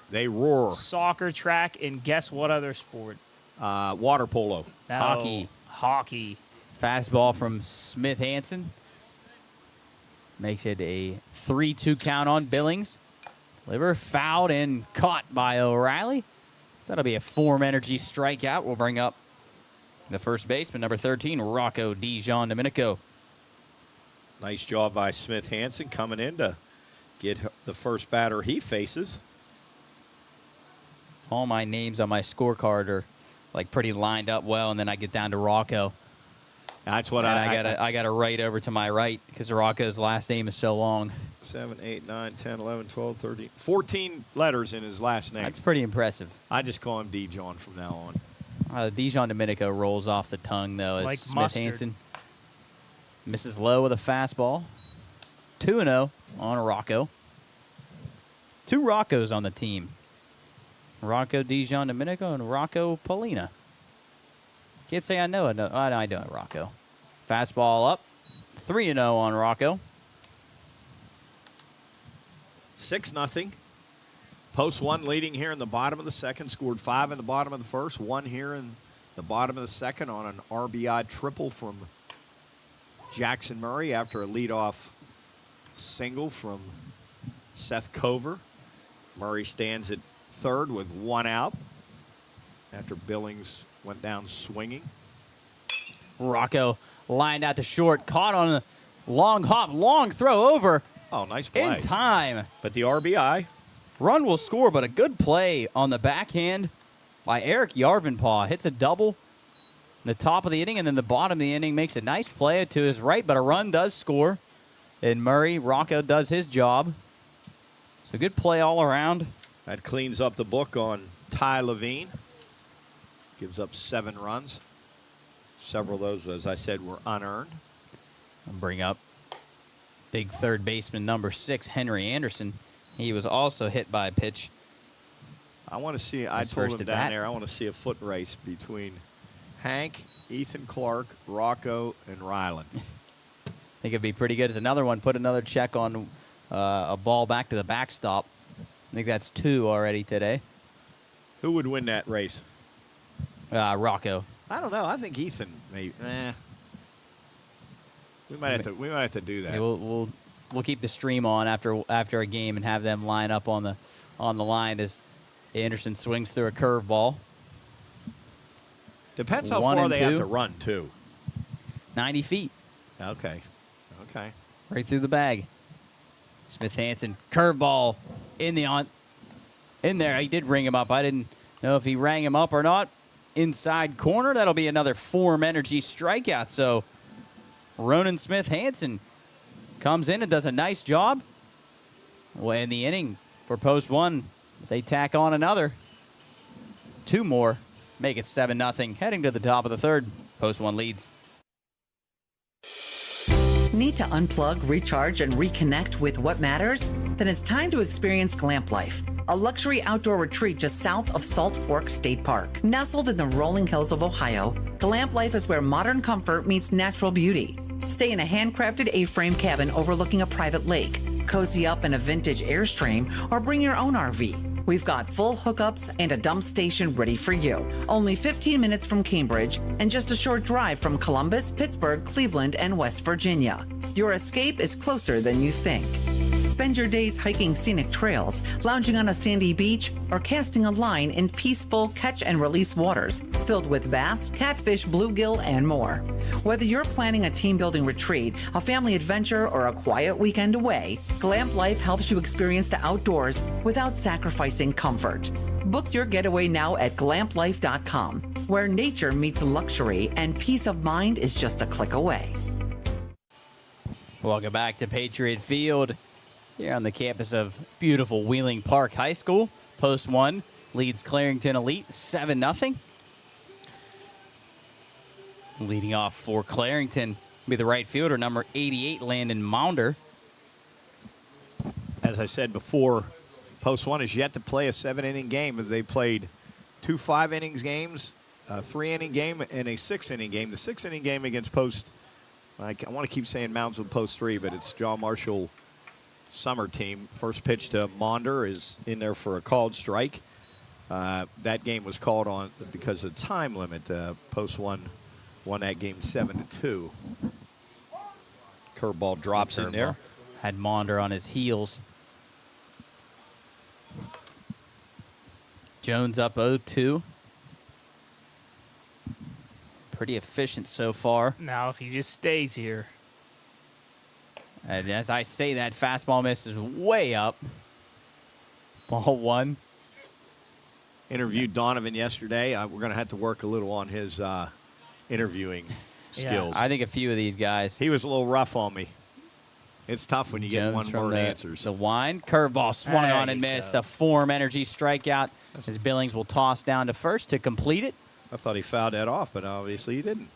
Speaker 3: They roar.
Speaker 6: soccer, track, and guess what other sport?
Speaker 3: Water polo.
Speaker 6: No,
Speaker 2: Hockey.
Speaker 6: Hockey.
Speaker 2: Fastball from Smith-Hansen. Makes it a 3-2 count on Billings. Liver fouled and caught by O'Reilly. So that'll be a Form Energy strikeout. We'll bring up the first baseman, number 13, Rocco DiGiandomenico.
Speaker 3: Nice job by Smith-Hansen coming in to get the first batter he faces.
Speaker 2: All my names on my scorecard are like pretty lined up well, and then I get down to Rocco.
Speaker 3: That's what
Speaker 2: And
Speaker 3: I
Speaker 2: I got to write over to my right because Rocco's last name is so long.
Speaker 3: 7, 8, 9, 10, 11, 12, 13, 14 letters in his last name.
Speaker 2: That's pretty impressive.
Speaker 3: I just call him Dijon from now on.
Speaker 2: Dijon Domenico rolls off the tongue, though, as
Speaker 6: Like
Speaker 2: Smith
Speaker 6: mustard.
Speaker 2: Hansen misses low with a fastball. 2-0 on Rocco. 2 Roccos on the team. Rocco Dijon Domenico and Rocco Polina. Can't say I know it. I know it, Rocco. Fastball up. 3-0 on Rocco.
Speaker 3: 6-0. Post 1 leading here in the bottom of the second. Scored 5 in the bottom of the first. 1 here in the bottom of the second on an RBI triple from Jackson Murray after a leadoff single from Seth Cover. Murray stands at third with 1 out after Billings went down swinging.
Speaker 2: Rocco lined out to short. Caught on a long hop. Long throw over.
Speaker 3: Oh, nice play.
Speaker 2: In time.
Speaker 3: But the RBI.
Speaker 2: Run will score, but a good play on the backhand by Eric Yarvenpaugh. Hits a double in the top of the inning, and then the bottom of the inning makes a nice play to his right, but a run does score. And Rocco does his job. So good play all around.
Speaker 3: That cleans up the book on Ty Levine. Gives up 7 runs. Several of those, as I said, were unearned.
Speaker 2: I'll bring up big third baseman number 6, Henry Anderson. He was also hit by a pitch.
Speaker 3: I want to see, I
Speaker 2: His
Speaker 3: told
Speaker 2: first
Speaker 3: him
Speaker 2: at
Speaker 3: down
Speaker 2: bat.
Speaker 3: there, I want to see a foot race between Hank, Ethan Clark, Rocco, and Ryland.
Speaker 2: I think it'd be pretty good as another one. Put another check on a ball back to the backstop. I think that's 2 already today.
Speaker 3: Who would win that race?
Speaker 2: Rocco.
Speaker 3: I don't know. I think Ethan maybe. We might have to do that.
Speaker 2: Yeah, we'll keep the stream on after a game and have them line up on the line as Anderson swings through a curveball.
Speaker 3: Depends how
Speaker 2: 1
Speaker 3: far
Speaker 2: and
Speaker 3: they
Speaker 2: 2.
Speaker 3: have to run too.
Speaker 2: 90 feet.
Speaker 3: Okay.
Speaker 2: Right through the bag. Smith Hansen, curveball in there. He did ring him up. I didn't know if he rang him up or not. Inside corner. That'll be another Form Energy strikeout. So Ronan Smith Hansen comes in and does a nice job. Well, in the inning for post 1, they tack on another. 2 more. Make it 7-0. Heading to the top of the third. Post 1 leads.
Speaker 11: Need to unplug, recharge, and reconnect with what matters? Then it's time to experience Glamp Life, a luxury outdoor retreat just south of Salt Fork State Park. Nestled in the rolling hills of Ohio, Glamp Life is where modern comfort meets natural beauty. Stay in a handcrafted A-frame cabin overlooking a private lake, cozy up in a vintage Airstream, or bring your own RV. We've got full hookups and a dump station ready for you. Only 15 minutes from Cambridge and just a short drive from Columbus, Pittsburgh, Cleveland, and West Virginia. Your escape is closer than you think. Spend your days hiking scenic trails, lounging on a sandy beach, or casting a line in peaceful catch-and-release waters filled with bass, catfish, bluegill, and more. Whether you're planning a team-building retreat, a family adventure, or a quiet weekend away, Glamp Life helps you experience the outdoors without sacrificing comfort. Book your getaway now at glamplife.com, where nature meets luxury and peace of mind is just a click away.
Speaker 2: Welcome back to Patriot Field here on the campus of beautiful Wheeling Park High School. Post 1 leads Clarington Elite 7-0. Leading off for Clarington will be the right fielder, number 88, Landon Maunder.
Speaker 3: As I said before, Post 1 is yet to play a 7-inning game. They played 2 5-innings games, a 3-inning game, and a 6-inning game. The 6-inning game against Post, I want to keep saying Moundsville Post 3, but it's John Marshall Summer team. First pitch to Maunder is in there for a called strike. That game was called on because of the time limit. Post 1 won that game 7-2. Curveball drops in there.
Speaker 2: Had Maunder on his heels. Jones up 0-2. Pretty efficient so far.
Speaker 6: Now, if he just stays here.
Speaker 2: And as I say that, fastball misses way up. Ball 1.
Speaker 3: interviewed Donovan yesterday. We're going to have to work a little on his interviewing skills.
Speaker 2: I think a few of these guys.
Speaker 3: He was a little rough on me. It's tough when you get
Speaker 2: Jones from
Speaker 3: one-word
Speaker 2: the,
Speaker 3: answers.
Speaker 2: The wine. Curveball swung
Speaker 6: There
Speaker 2: on and
Speaker 6: you
Speaker 2: missed.
Speaker 6: go.
Speaker 2: A Form Energy strikeout as Billings will toss down to first to complete it.
Speaker 3: I thought he fouled that off, but obviously he didn't.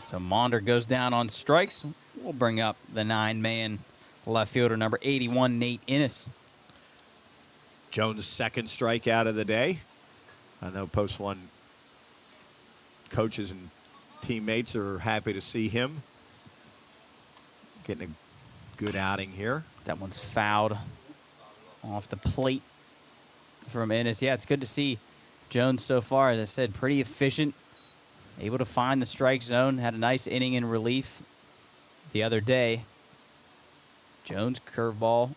Speaker 2: So Maunder goes down on strikes. We'll bring up the 9-man left fielder, number 81, Nate Innes.
Speaker 3: Jones' second strikeout of the day. I know Post 1 coaches and teammates are happy to see him getting a good outing here.
Speaker 2: That one's fouled off the plate from Innes. Yeah, it's good to see Jones so far. As I said, pretty efficient, able to find the strike zone. Had a nice inning in relief the other day. Jones curveball.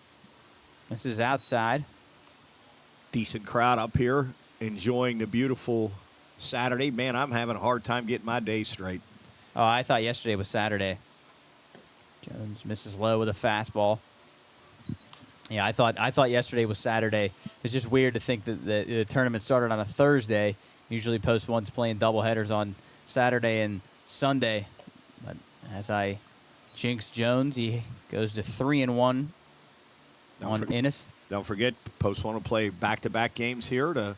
Speaker 2: This is outside.
Speaker 3: Decent crowd up here enjoying the beautiful Saturday. Man, I'm having a hard time getting my day straight.
Speaker 2: Oh, I thought yesterday was Saturday. Jones misses low with a fastball. Yeah, I thought yesterday was Saturday. It's just weird to think that the tournament started on a Thursday. Usually Post 1's playing doubleheaders on Saturday and Sunday. But as I jinx Jones, he goes to 3-1 on Innes.
Speaker 3: Don't forget, Post 1 will play back-to-back games here to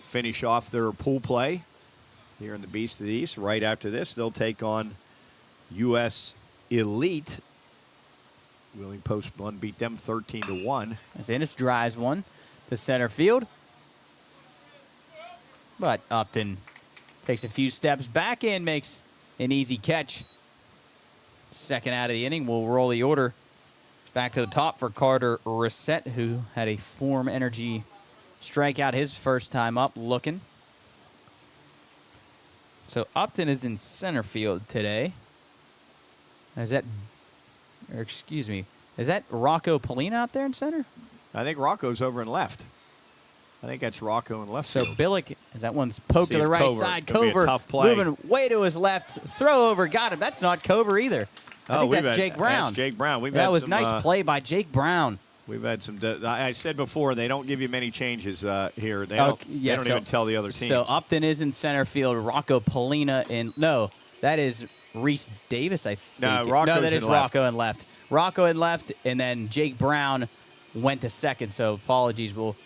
Speaker 3: finish off their pool play here in the Beast of the East. Right after this, they'll take on U.S. Elite. Wheeling Post 1 beat them 13-1.
Speaker 2: As Innes drives one to center field. But Upton takes a few steps back and makes an easy catch. Second out of the inning, we'll roll the order back to the top for Carter Reset, who had a Form Energy strikeout his first time up looking. So Upton is in center field today. Is that Rocco Polina out there in center?
Speaker 3: I think Rocco's over in left. I think that's Rocco in left
Speaker 2: So
Speaker 3: field.
Speaker 2: Billick, as that one's poked
Speaker 3: See
Speaker 2: to the
Speaker 3: if
Speaker 2: right
Speaker 3: Cover-
Speaker 2: side.
Speaker 3: could be a
Speaker 2: Cover
Speaker 3: tough play.
Speaker 2: moving way to his left. Throw over, got him. That's not Cover either. I think that's Jake Brown.
Speaker 3: That's Jake Brown.
Speaker 2: That was nice play by Jake Brown.
Speaker 3: We've had some. I said before, they don't give you many changes here. They
Speaker 2: Oh,
Speaker 3: don't,
Speaker 2: yeah,
Speaker 3: they don't
Speaker 2: so-
Speaker 3: even tell the other teams.
Speaker 2: So Upton is in center field. Rocco Polina in that is Reese Davis. I think.
Speaker 3: No, Rocco's
Speaker 2: that is
Speaker 3: in left.
Speaker 2: Rocco in left. Rocco in left, and then Jake Brown went to second. So apologies. We'll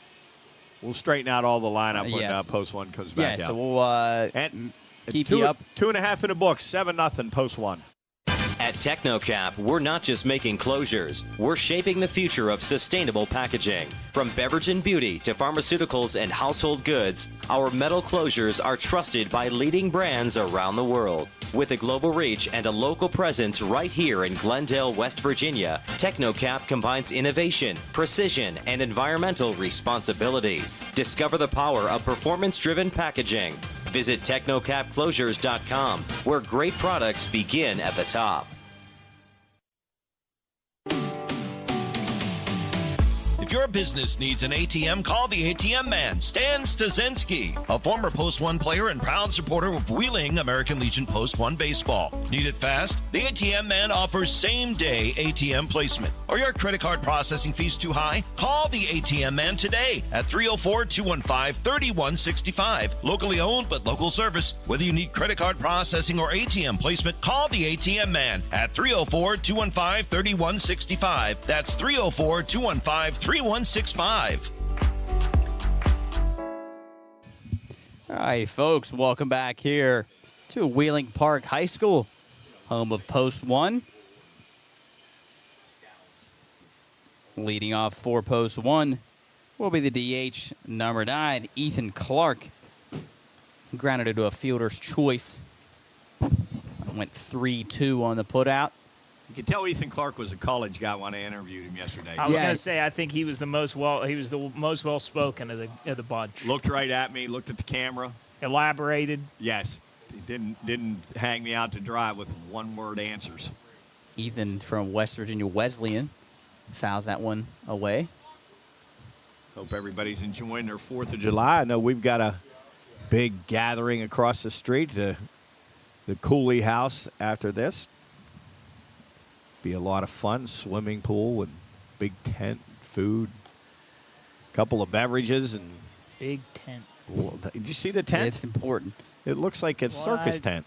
Speaker 3: straighten out all the lineup when
Speaker 2: yes.
Speaker 3: Post 1 comes back out.
Speaker 2: So we'll
Speaker 3: And
Speaker 2: keep
Speaker 3: two,
Speaker 2: you up.
Speaker 3: 2.5 in the books, 7-0 Post 1.
Speaker 7: At TechnoCap, we're not just making closures, we're shaping the future of sustainable packaging. From beverage and beauty to pharmaceuticals and household goods, our metal closures are trusted by leading brands around the world. With a global reach and a local presence right here in Glendale, West Virginia, TechnoCap combines innovation, precision, and environmental responsibility. Discover the power of performance-driven packaging. Visit technocapclosures.com, where great products begin at the top.
Speaker 12: If your business needs an ATM, call the ATM man, Stan Stasinski, a former Post 1 player and proud supporter of Wheeling American Legion Post 1 baseball. Need it fast? The ATM man offers same-day ATM placement. Are your credit card processing fees too high? Call the ATM man today at 304-215-3165. Locally owned but local service. Whether you need credit card processing or ATM placement, call the ATM man at 304-215-3165. That's 304-215-3165.
Speaker 2: All right, folks, welcome back here to Wheeling Park High School, home of Post 1. Leading off for Post 1 will be the DH, number 9, Ethan Clark. Grounded into a fielder's choice. Went 3-2 on the putout.
Speaker 3: You can tell Ethan Clark was a college guy when I interviewed him yesterday.
Speaker 6: I was going to say, I think he was the most well spoken of the bunch.
Speaker 3: Looked right at me, looked at the camera.
Speaker 6: Elaborated.
Speaker 3: Yes, he didn't hang me out to dry with one-word answers.
Speaker 2: Ethan from West Virginia Wesleyan fouls that one away.
Speaker 3: Hope everybody's enjoying their 4th of July. I know we've got a big gathering across the street, the Cooley House after this. Be a lot of fun, swimming pool and big tent, food, couple of beverages, and
Speaker 6: big tent.
Speaker 3: Did you see the tent?
Speaker 2: It's important.
Speaker 3: It looks like a
Speaker 6: Well,
Speaker 3: circus tent.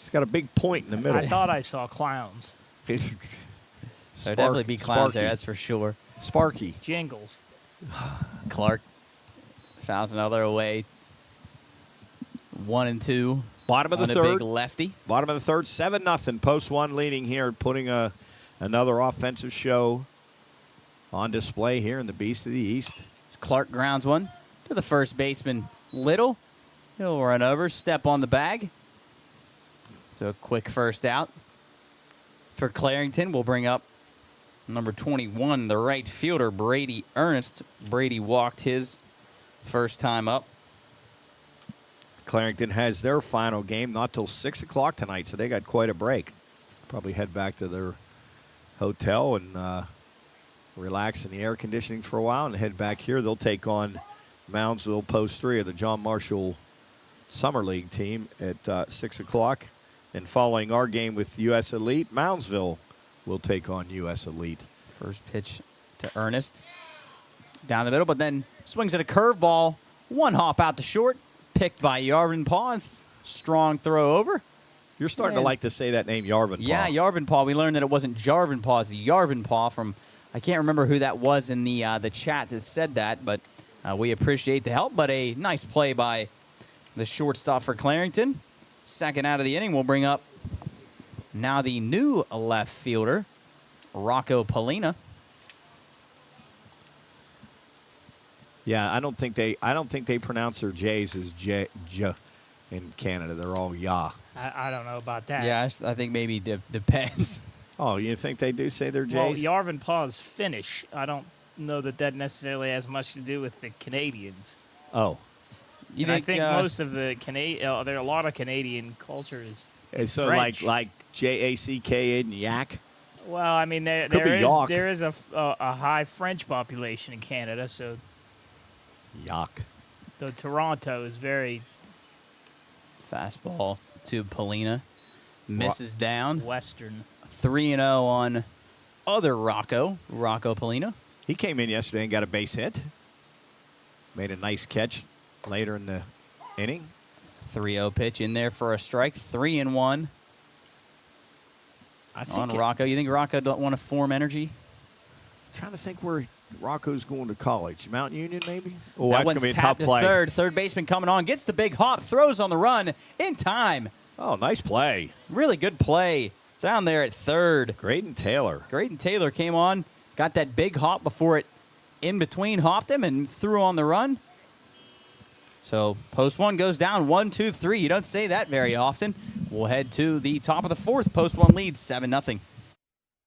Speaker 3: It's got a big point in the middle.
Speaker 6: I thought I saw clowns.
Speaker 2: There'll definitely be clowns there, that's for sure.
Speaker 3: Sparky.
Speaker 6: Jingles.
Speaker 2: Clark fouls another away. 1 and 2.
Speaker 3: Bottom of the
Speaker 2: on a
Speaker 3: third.
Speaker 2: big lefty.
Speaker 3: Bottom of the third, 7-0. Post 1 leading here, putting another offensive show on display here in the Beast of the East.
Speaker 2: Clark grounds one to the first baseman, Little. He'll run over, step on the bag. So a quick first out. For Clarington, we'll bring up number 21, the right fielder, Brady Ernest. Brady walked his first time up.
Speaker 3: Clarington has their final game not till 6 o'clock tonight, so they got quite a break. Probably head back to their hotel and relax in the air conditioning for a while and head back here. They'll take on Moundsville Post 3 of the John Marshall Summer League team at 6 o'clock. And following our game with U.S. Elite, Moundsville will take on U.S. Elite.
Speaker 2: First pitch to Ernest. Down the middle, but then swings at a curveball. One hop out to short. Picked by Yarvin Paw. Strong throw over.
Speaker 3: You're starting to like to say that name, Yarvin Paw.
Speaker 2: Yeah, Yarvin Paw. We learned that it wasn't Jarvin Paw. It's Yarvin Paw from, I can't remember who that was in the chat that said that, but we appreciate the help. But a nice play by the shortstop for Clarington. Second out of the inning, we'll bring up now the new left fielder, Rocco Polina.
Speaker 3: Yeah, I don't think they pronounce their J's as J in Canada. They're all Ya.
Speaker 6: I don't know about that.
Speaker 2: Yeah, I think maybe depends.
Speaker 3: Oh, you think they do say their J's?
Speaker 6: Well, Yarvin Paw's Finnish. I don't know that necessarily has much to do with the Canadians.
Speaker 3: Oh.
Speaker 2: You
Speaker 6: I think most of the there are a lot of Canadian culture is
Speaker 3: so
Speaker 6: French.
Speaker 3: like J-A-C-K and yak?
Speaker 6: Well, I mean there is a high French population in Canada, so
Speaker 3: Yak.
Speaker 6: the Toronto is very
Speaker 2: fastball to Polina. Misses down.
Speaker 6: Western.
Speaker 2: 3-0 on other Rocco Polina.
Speaker 3: He came in yesterday and got a base hit. Made a nice catch later in the inning.
Speaker 2: 3-0 pitch in there for a strike. 3-1 on Rocco. You think Rocco don't want to form energy?
Speaker 3: I'm trying to think where Rocco's going to college. Mount Union, maybe? Oh,
Speaker 2: that
Speaker 3: that's going
Speaker 2: one's
Speaker 3: to be a
Speaker 2: tapped
Speaker 3: tough
Speaker 2: to
Speaker 3: play.
Speaker 2: third. Third baseman coming on. Gets the big hop. Throws on the run in time.
Speaker 3: Oh, nice play.
Speaker 2: Really good play down there at third.
Speaker 3: Graydon Taylor.
Speaker 2: Graydon Taylor came on. Got that big hop before it in between hopped him and threw on the run. So post 1 goes down 1-2-3. You don't say that very often. We'll head to the top of the fourth. Post 1 leads 7-0.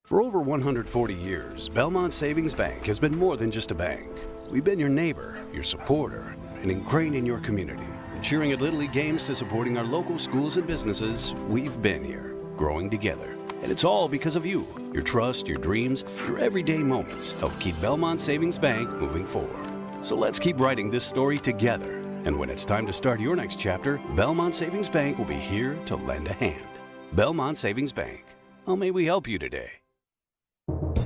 Speaker 13: For over 140 years, Belmont Savings Bank has been more than just a bank. We've been your neighbor, your supporter, and ingrained in your community. From cheering at Little League games to supporting our local schools and businesses, we've been here, growing together. And it's all because of you. Your trust, your dreams, your everyday moments help keep Belmont Savings Bank moving forward. So let's keep writing this story together. And when it's time to start your next chapter, Belmont Savings Bank will be here to lend a hand. Belmont Savings Bank. How may we help you today?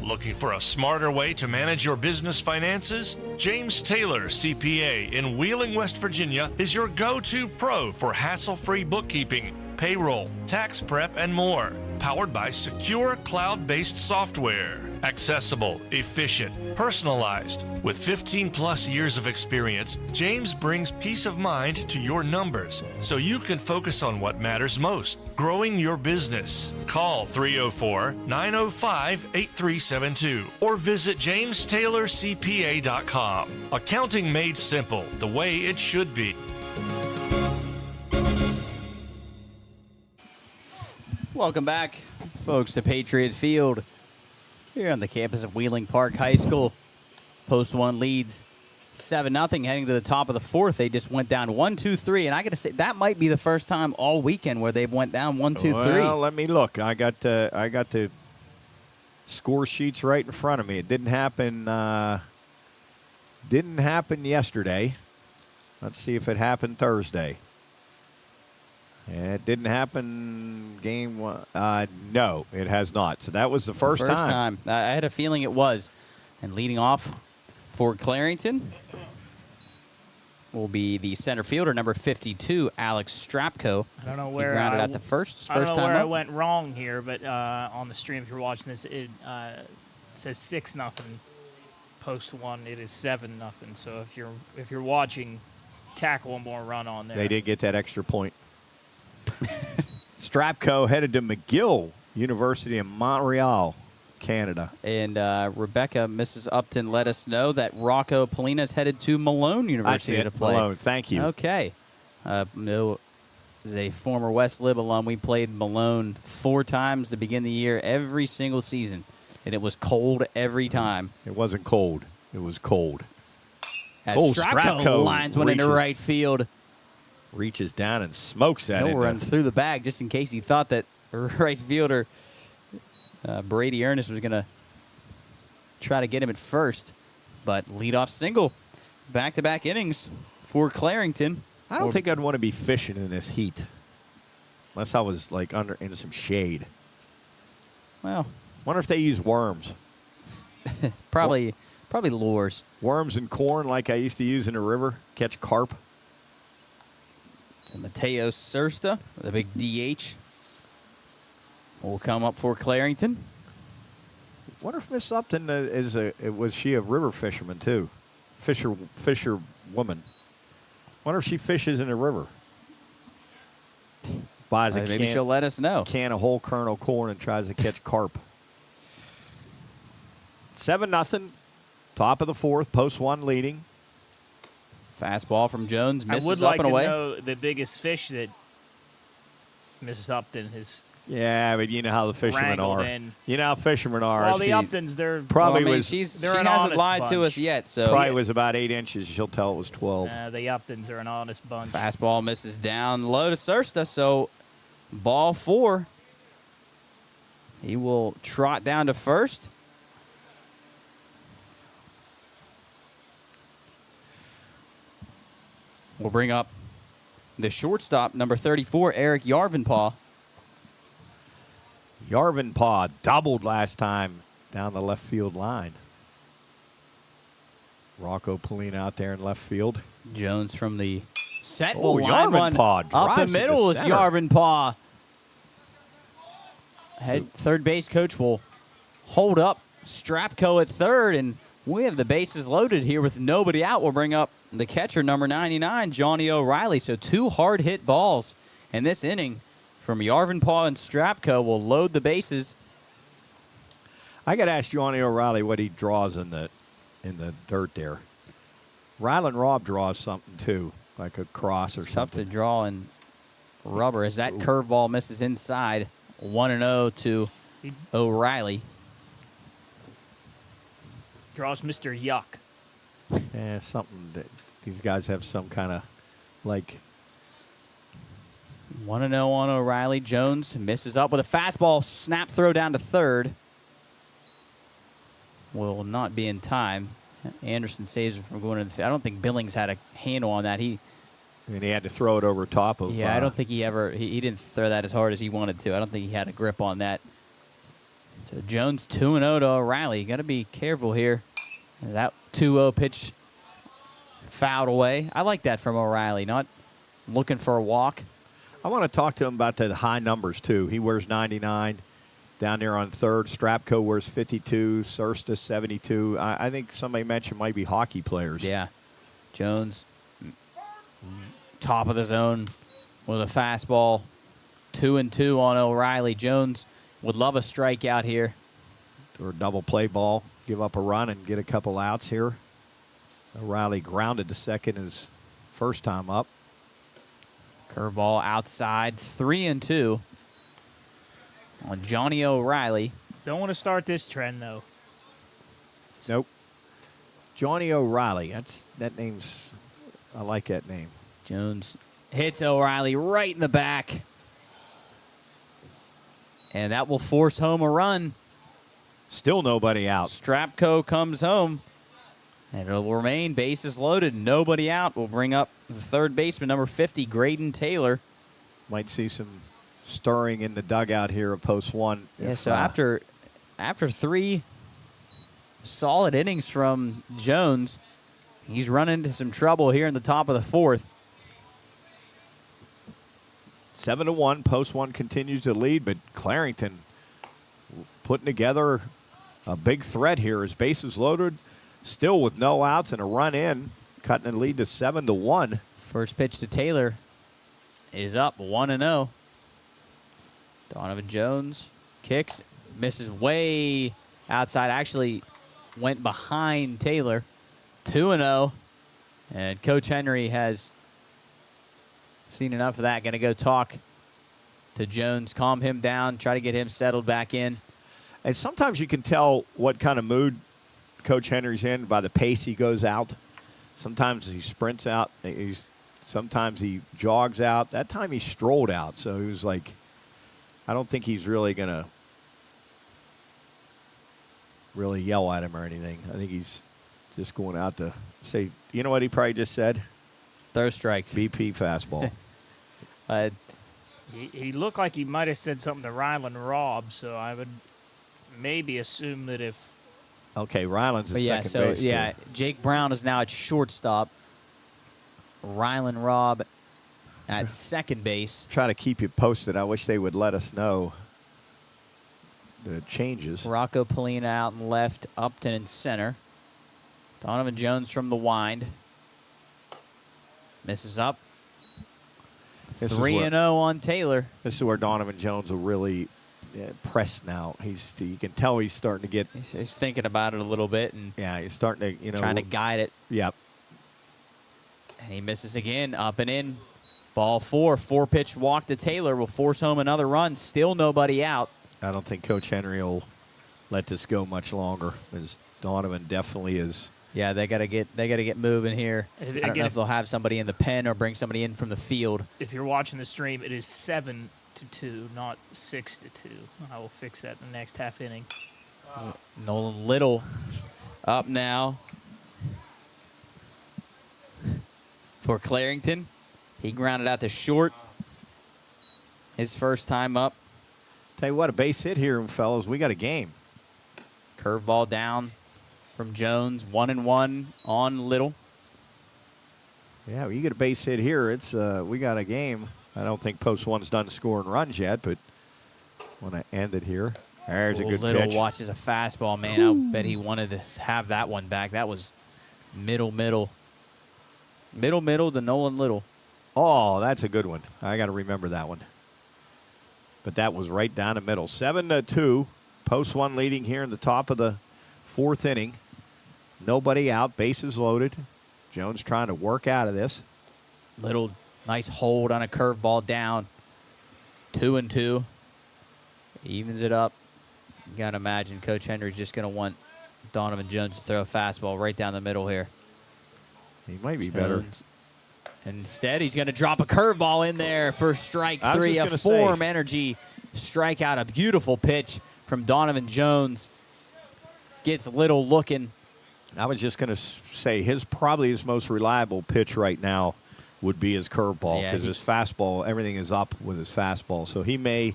Speaker 12: Looking for a smarter way to manage your business finances? James Taylor, CPA in Wheeling, West Virginia, is your go-to pro for hassle-free bookkeeping, payroll, tax prep, and more. Powered by secure cloud-based software. Accessible, efficient, personalized. With 15-plus years of experience, James brings peace of mind to your numbers so you can focus on what matters most, growing your business. Call 304-905-8372 or visit jamestaylorcpa.com. Accounting made simple, the way it should be.
Speaker 2: Welcome back, folks, to Patriot Field here on the campus of Wheeling Park High School. Post 1 leads 7-0, heading to the top of the fourth. They just went down 1-2-3, and I got to say that might be the first time all weekend where they've went down 1-2-3.
Speaker 3: Well, let me look. I got the score sheets right in front of me. It didn't happen. Didn't happen yesterday. Let's see if it happened Thursday. It didn't happen game one. No, it has not. So that was the first time.
Speaker 2: I had a feeling it was. And leading off for Clarington, will be the center fielder, number 52, Alex Strapko.
Speaker 6: I don't know
Speaker 2: He
Speaker 6: where
Speaker 2: grounded
Speaker 6: I
Speaker 2: out the first
Speaker 6: I don't know
Speaker 2: time
Speaker 6: where I
Speaker 2: up.
Speaker 6: went wrong here, but on the stream, if you're watching this, it says 6-0 post one. It is 7-0. So if you're watching, tack one more run on there.
Speaker 3: They did get that extra point. Strapko headed to McGill University in Montreal, Canada.
Speaker 2: And Rebecca, Mrs. Upton, let us know that Rocco Polina is headed to Malone University
Speaker 3: That's it,
Speaker 2: to play.
Speaker 3: Malone. Thank you.
Speaker 2: Okay. No, as a former West Lib alum, we played Malone 4 times to begin the year, every single season. And it was cold every time.
Speaker 3: It wasn't cold. It was cold.
Speaker 2: As
Speaker 3: Oh,
Speaker 2: Strapko lines one into
Speaker 3: reaches-
Speaker 2: right field.
Speaker 3: Reaches down and smokes that.
Speaker 2: He'll
Speaker 3: into-
Speaker 2: run through the bag just in case he thought that right fielder Brady Ernest was going to try to get him at first. But leadoff single. Back-to-back innings for Clarington.
Speaker 3: I don't think I'd want to be fishing in this heat. Unless I was like in some shade.
Speaker 2: Well,
Speaker 3: wonder if they use worms.
Speaker 2: probably lures.
Speaker 3: Worms and corn like I used to use in the river. Catch carp.
Speaker 2: So Mateo Sursta, the big DH, will come up for Clarington.
Speaker 3: Wonder if Miss Upton was she a river fisherman too? Fisher woman. Wonder if she fishes in the river. Buys a
Speaker 2: Maybe she'll let us know.
Speaker 3: Can of whole kernel corn and tries to catch carp. 7-0. Top of the 4th. Post 1 leading.
Speaker 2: Fastball from Jones.
Speaker 6: I
Speaker 2: Misses
Speaker 6: would
Speaker 2: up
Speaker 6: like
Speaker 2: and
Speaker 6: to
Speaker 2: away.
Speaker 6: know the biggest fish that Mrs. Upton has.
Speaker 3: Yeah, but you know how the fishermen
Speaker 6: wrangled
Speaker 3: are.
Speaker 6: in.
Speaker 3: You know how fishermen are.
Speaker 6: Well, the
Speaker 3: She
Speaker 6: Uptons, they're
Speaker 3: probably
Speaker 2: Well, I mean,
Speaker 3: was.
Speaker 2: she
Speaker 6: they're an
Speaker 2: hasn't
Speaker 6: honest
Speaker 2: lied to
Speaker 6: bunch.
Speaker 2: us yet. So
Speaker 3: Probably was about 8 inches. She'll tell it was 12.
Speaker 6: the Uptons are an honest bunch.
Speaker 2: Fastball misses down low to Sursta, so ball 4. He will trot down to first. We'll bring up the shortstop, number 34, Eric Yarvenpaw.
Speaker 3: Yarvenpaw doubled last time down the left field line. Rocco Polina out there in left field.
Speaker 2: Jones from the set
Speaker 3: Oh,
Speaker 2: will line one
Speaker 3: Yarvenpaw
Speaker 2: up the
Speaker 3: drives it to
Speaker 2: middle is
Speaker 3: center.
Speaker 2: Yarvenpaw. Third base coach will hold up Strapko at third, and we have the bases loaded here with nobody out. We'll bring up the catcher, number 99, Johnny O'Reilly. So 2 hard-hit balls in this inning from Yarvenpaw and Strapko will load the bases.
Speaker 3: I got to ask Johnny O'Reilly what he draws in the dirt there. Rylan Robb draws something too, like a cross or
Speaker 2: Tough
Speaker 3: something.
Speaker 2: to draw in rubber as that curveball misses inside. 1-0 to O'Reilly.
Speaker 6: Draws Mr. Yuck.
Speaker 3: Yeah, something that these guys have some kind of like.
Speaker 2: 1-0 on O'Reilly. Jones misses up with a fastball. Snap throw down to third. Will not be in time. Anderson saves it from going to the field. I don't think Billings had a handle on that.
Speaker 3: I mean, he had to throw it over top of.
Speaker 2: I don't think he didn't throw that as hard as he wanted to. I don't think he had a grip on that. So Jones 2-0 to O'Reilly. Got to be careful here. That 2-0 pitch fouled away. I like that from O'Reilly. Not looking for a walk.
Speaker 3: I want to talk to him about the high numbers too. He wears 99 down there on third. Strapko wears 52. Sursta 72. I think somebody mentioned might be hockey players.
Speaker 2: Yeah. Jones, top of the zone with a fastball. 2-2 on O'Reilly. Jones would love a strikeout here.
Speaker 3: Or a double play ball. Give up a run and get a couple outs here. O'Reilly grounded to second his first time up.
Speaker 2: Curveball outside. 3-2 on Johnny O'Reilly.
Speaker 6: Don't want to start this trend, though.
Speaker 3: Nope. Johnny O'Reilly. That name's. I like that name.
Speaker 2: Jones hits O'Reilly right in the back. And that will force home a run.
Speaker 3: Still nobody out.
Speaker 2: Strapko comes home. And it'll remain bases loaded. Nobody out. We'll bring up the third baseman, number 50, Graydon Taylor.
Speaker 3: Might see some stirring in the dugout here of post one.
Speaker 2: Yeah, so after 3 solid innings from Jones, He's run into some trouble here in the top of the fourth.
Speaker 3: 7-1. Post 1 continues to lead, but Clarington putting together a big threat here as bases loaded, still with no outs and a run in, cutting the lead to 7-1.
Speaker 2: First pitch to Taylor is up 1-0. Donovan Jones kicks, misses way outside. Actually went behind Taylor. 2-0. And Coach Henry has seen enough of that. Going to go talk to Jones, calm him down, try to get him settled back in.
Speaker 3: And sometimes you can tell what kind of mood Coach Henry's in by the pace he goes out. Sometimes he sprints out. Sometimes he jogs out. That time he strolled out. So he was like, I don't think he's really going to really yell at him or anything. I think he's just going out to say, you know what he probably just said?
Speaker 2: Throw strikes.
Speaker 3: BP fastball.
Speaker 6: He looked like he might have said something to Rylan Robb, so I would maybe assume that if...
Speaker 3: Okay, Rylan's at second base, too.
Speaker 2: Jake Brown is now at shortstop. Rylan Robb at second base.
Speaker 3: Try to keep you posted. I wish they would let us know the changes.
Speaker 2: Rocco Polina out in left, Upton in center. Donovan Jones from the wind. Misses up. 3-0 on Taylor.
Speaker 3: This is where Donovan Jones will really press now. You can tell he's starting to get.
Speaker 2: He's thinking about it a little bit, and
Speaker 3: he's starting to
Speaker 2: trying to guide it.
Speaker 3: Yep.
Speaker 2: And he misses again, up and in. Ball 4, 4-pitch walk to Taylor will force home another run. Still nobody out.
Speaker 3: I don't think Coach Henry will let this go much longer, as Donovan definitely is.
Speaker 2: Yeah, they gotta get moving here. I don't know if they'll have somebody in the pen or bring somebody in from the field.
Speaker 6: If you're watching the stream, it is 7-2, not 6-2. I will fix that in the next half inning.
Speaker 2: Nolan Little up now for Clarington. He grounded out to short. His first time up.
Speaker 3: Tell you what, a base hit here, fellas. We got a game.
Speaker 2: Curveball down from Jones, 1-1 on Little.
Speaker 3: Yeah, well, you get a base hit here. It's we got a game. I don't think post 1's done scoring runs yet, but when I end it here, there's a good
Speaker 2: Little
Speaker 3: pitch.
Speaker 2: watches a fastball, man. I bet he wanted to have that one back. That was middle to Nolan Little.
Speaker 3: Oh, that's a good one. I got to remember that one. But that was right down the middle. 7-2. Post 1 leading here in the top of the fourth inning. Nobody out. Bases loaded. Jones trying to work out of this.
Speaker 2: Little nice hold on a curveball down. 2-2. Evens it up. You got to imagine Coach Henry's just going to want Donovan Jones to throw a fastball right down the middle here.
Speaker 3: He might be better.
Speaker 2: Instead, he's going to drop a curveball in there for strike 3. A Form Energy strikeout. A beautiful pitch from Donovan Jones. Gets Little looking.
Speaker 3: I was just going to say probably his most reliable pitch right now would be his curveball, because his fastball, everything is up with his fastball. So he may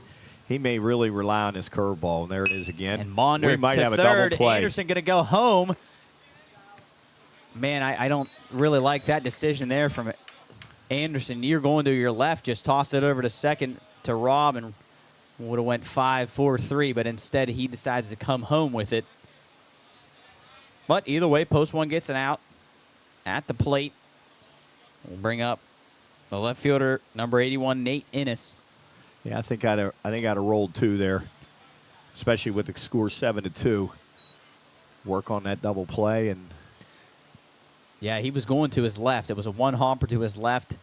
Speaker 3: really rely on his curveball. And there it is again.
Speaker 2: And Monder
Speaker 3: we might
Speaker 2: to
Speaker 3: have a
Speaker 2: third.
Speaker 3: double play.
Speaker 2: Anderson going to go home. Man, I don't really like that decision there from Anderson. You're going to your left, just toss it over to second to Robb, and would have went 5-4-3, but instead he decides to come home with it. But either way, post 1 gets an out at the plate. We'll bring up the left fielder, number 81, Nate Innes.
Speaker 3: Yeah, I think I'd have rolled 2 there, especially with the score 7-2. Work on that double play. And
Speaker 2: yeah, he was going to his left. It was a one-hopper to his left.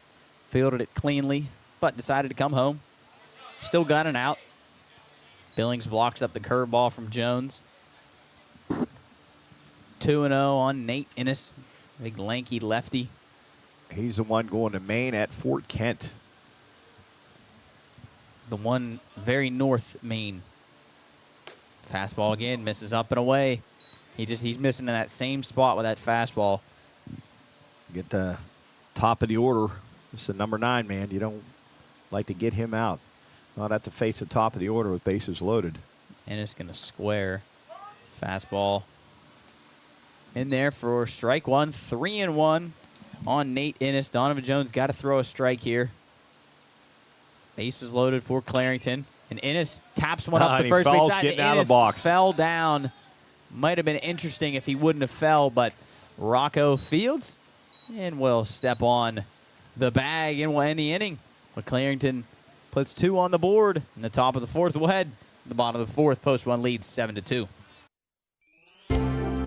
Speaker 2: Fielded it cleanly, but decided to come home. Still got an out. Billings blocks up the curveball from Jones. 2-0 on Nate Innes, big lanky lefty.
Speaker 3: He's the one going to Maine at Fort Kent.
Speaker 2: The one very north Maine. Fastball again, misses up and away. He's missing in that same spot with that fastball.
Speaker 3: Get the top of the order. This is the number 9 man. You don't like to get him out. Not have to face the top of the order with bases loaded.
Speaker 2: And it's going to square. Fastball. in there for strike one. 3-1 on Nate Innes. Donovan Jones got to throw a strike here. Bases loaded for Clarington. And Innes taps one up the first base side.
Speaker 3: Getting out of
Speaker 2: Innes
Speaker 3: the box.
Speaker 2: fell down. Might have been interesting if he wouldn't have fell, but Rocco fields and will step on the bag and will end the inning. But Clarington puts 2 on the board in the top of the 4th. We'll head to the bottom of the 4th. Post 1 leads 7-2.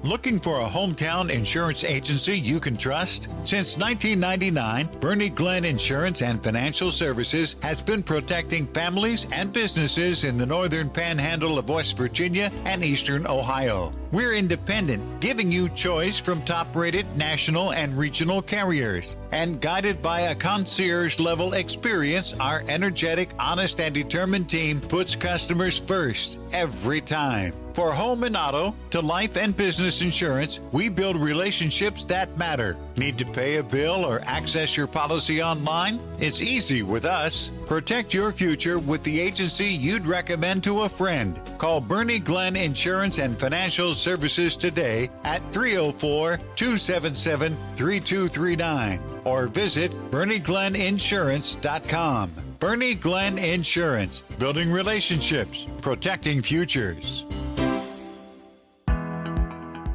Speaker 5: Looking for a hometown insurance agency you can trust? Since 1999, Bernie Glenn Insurance and Financial Services has been protecting families and businesses in the northern panhandle of West Virginia and eastern Ohio. We're independent, giving you choice from top-rated national and regional carriers. And guided by a concierge-level experience, our energetic, honest, and determined team puts customers first every time. For home and auto to life and business insurance, we build relationships that matter. Need to pay a bill or access your policy online? It's easy with us. Protect your future with the agency you'd recommend to a friend. Call Bernie Glenn Insurance and Financial Services today at 304-277-3239 or visit BernieGlennInsurance.com. Bernie Glenn Insurance, building relationships, protecting futures.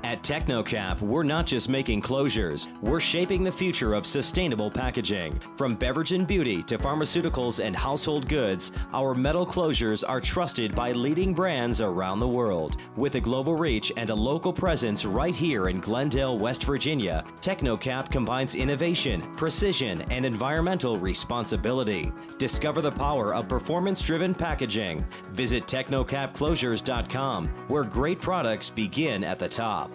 Speaker 7: At TechnoCap, we're not just making closures, we're shaping the future of sustainable packaging. From beverage and beauty to pharmaceuticals and household goods, our metal closures are trusted by leading brands around the world. With a global reach and a local presence right here in Glendale, West Virginia, TechnoCap combines innovation, precision, and environmental responsibility. Discover the power of performance-driven packaging. Visit technocapclosures.com, where great products begin at the top.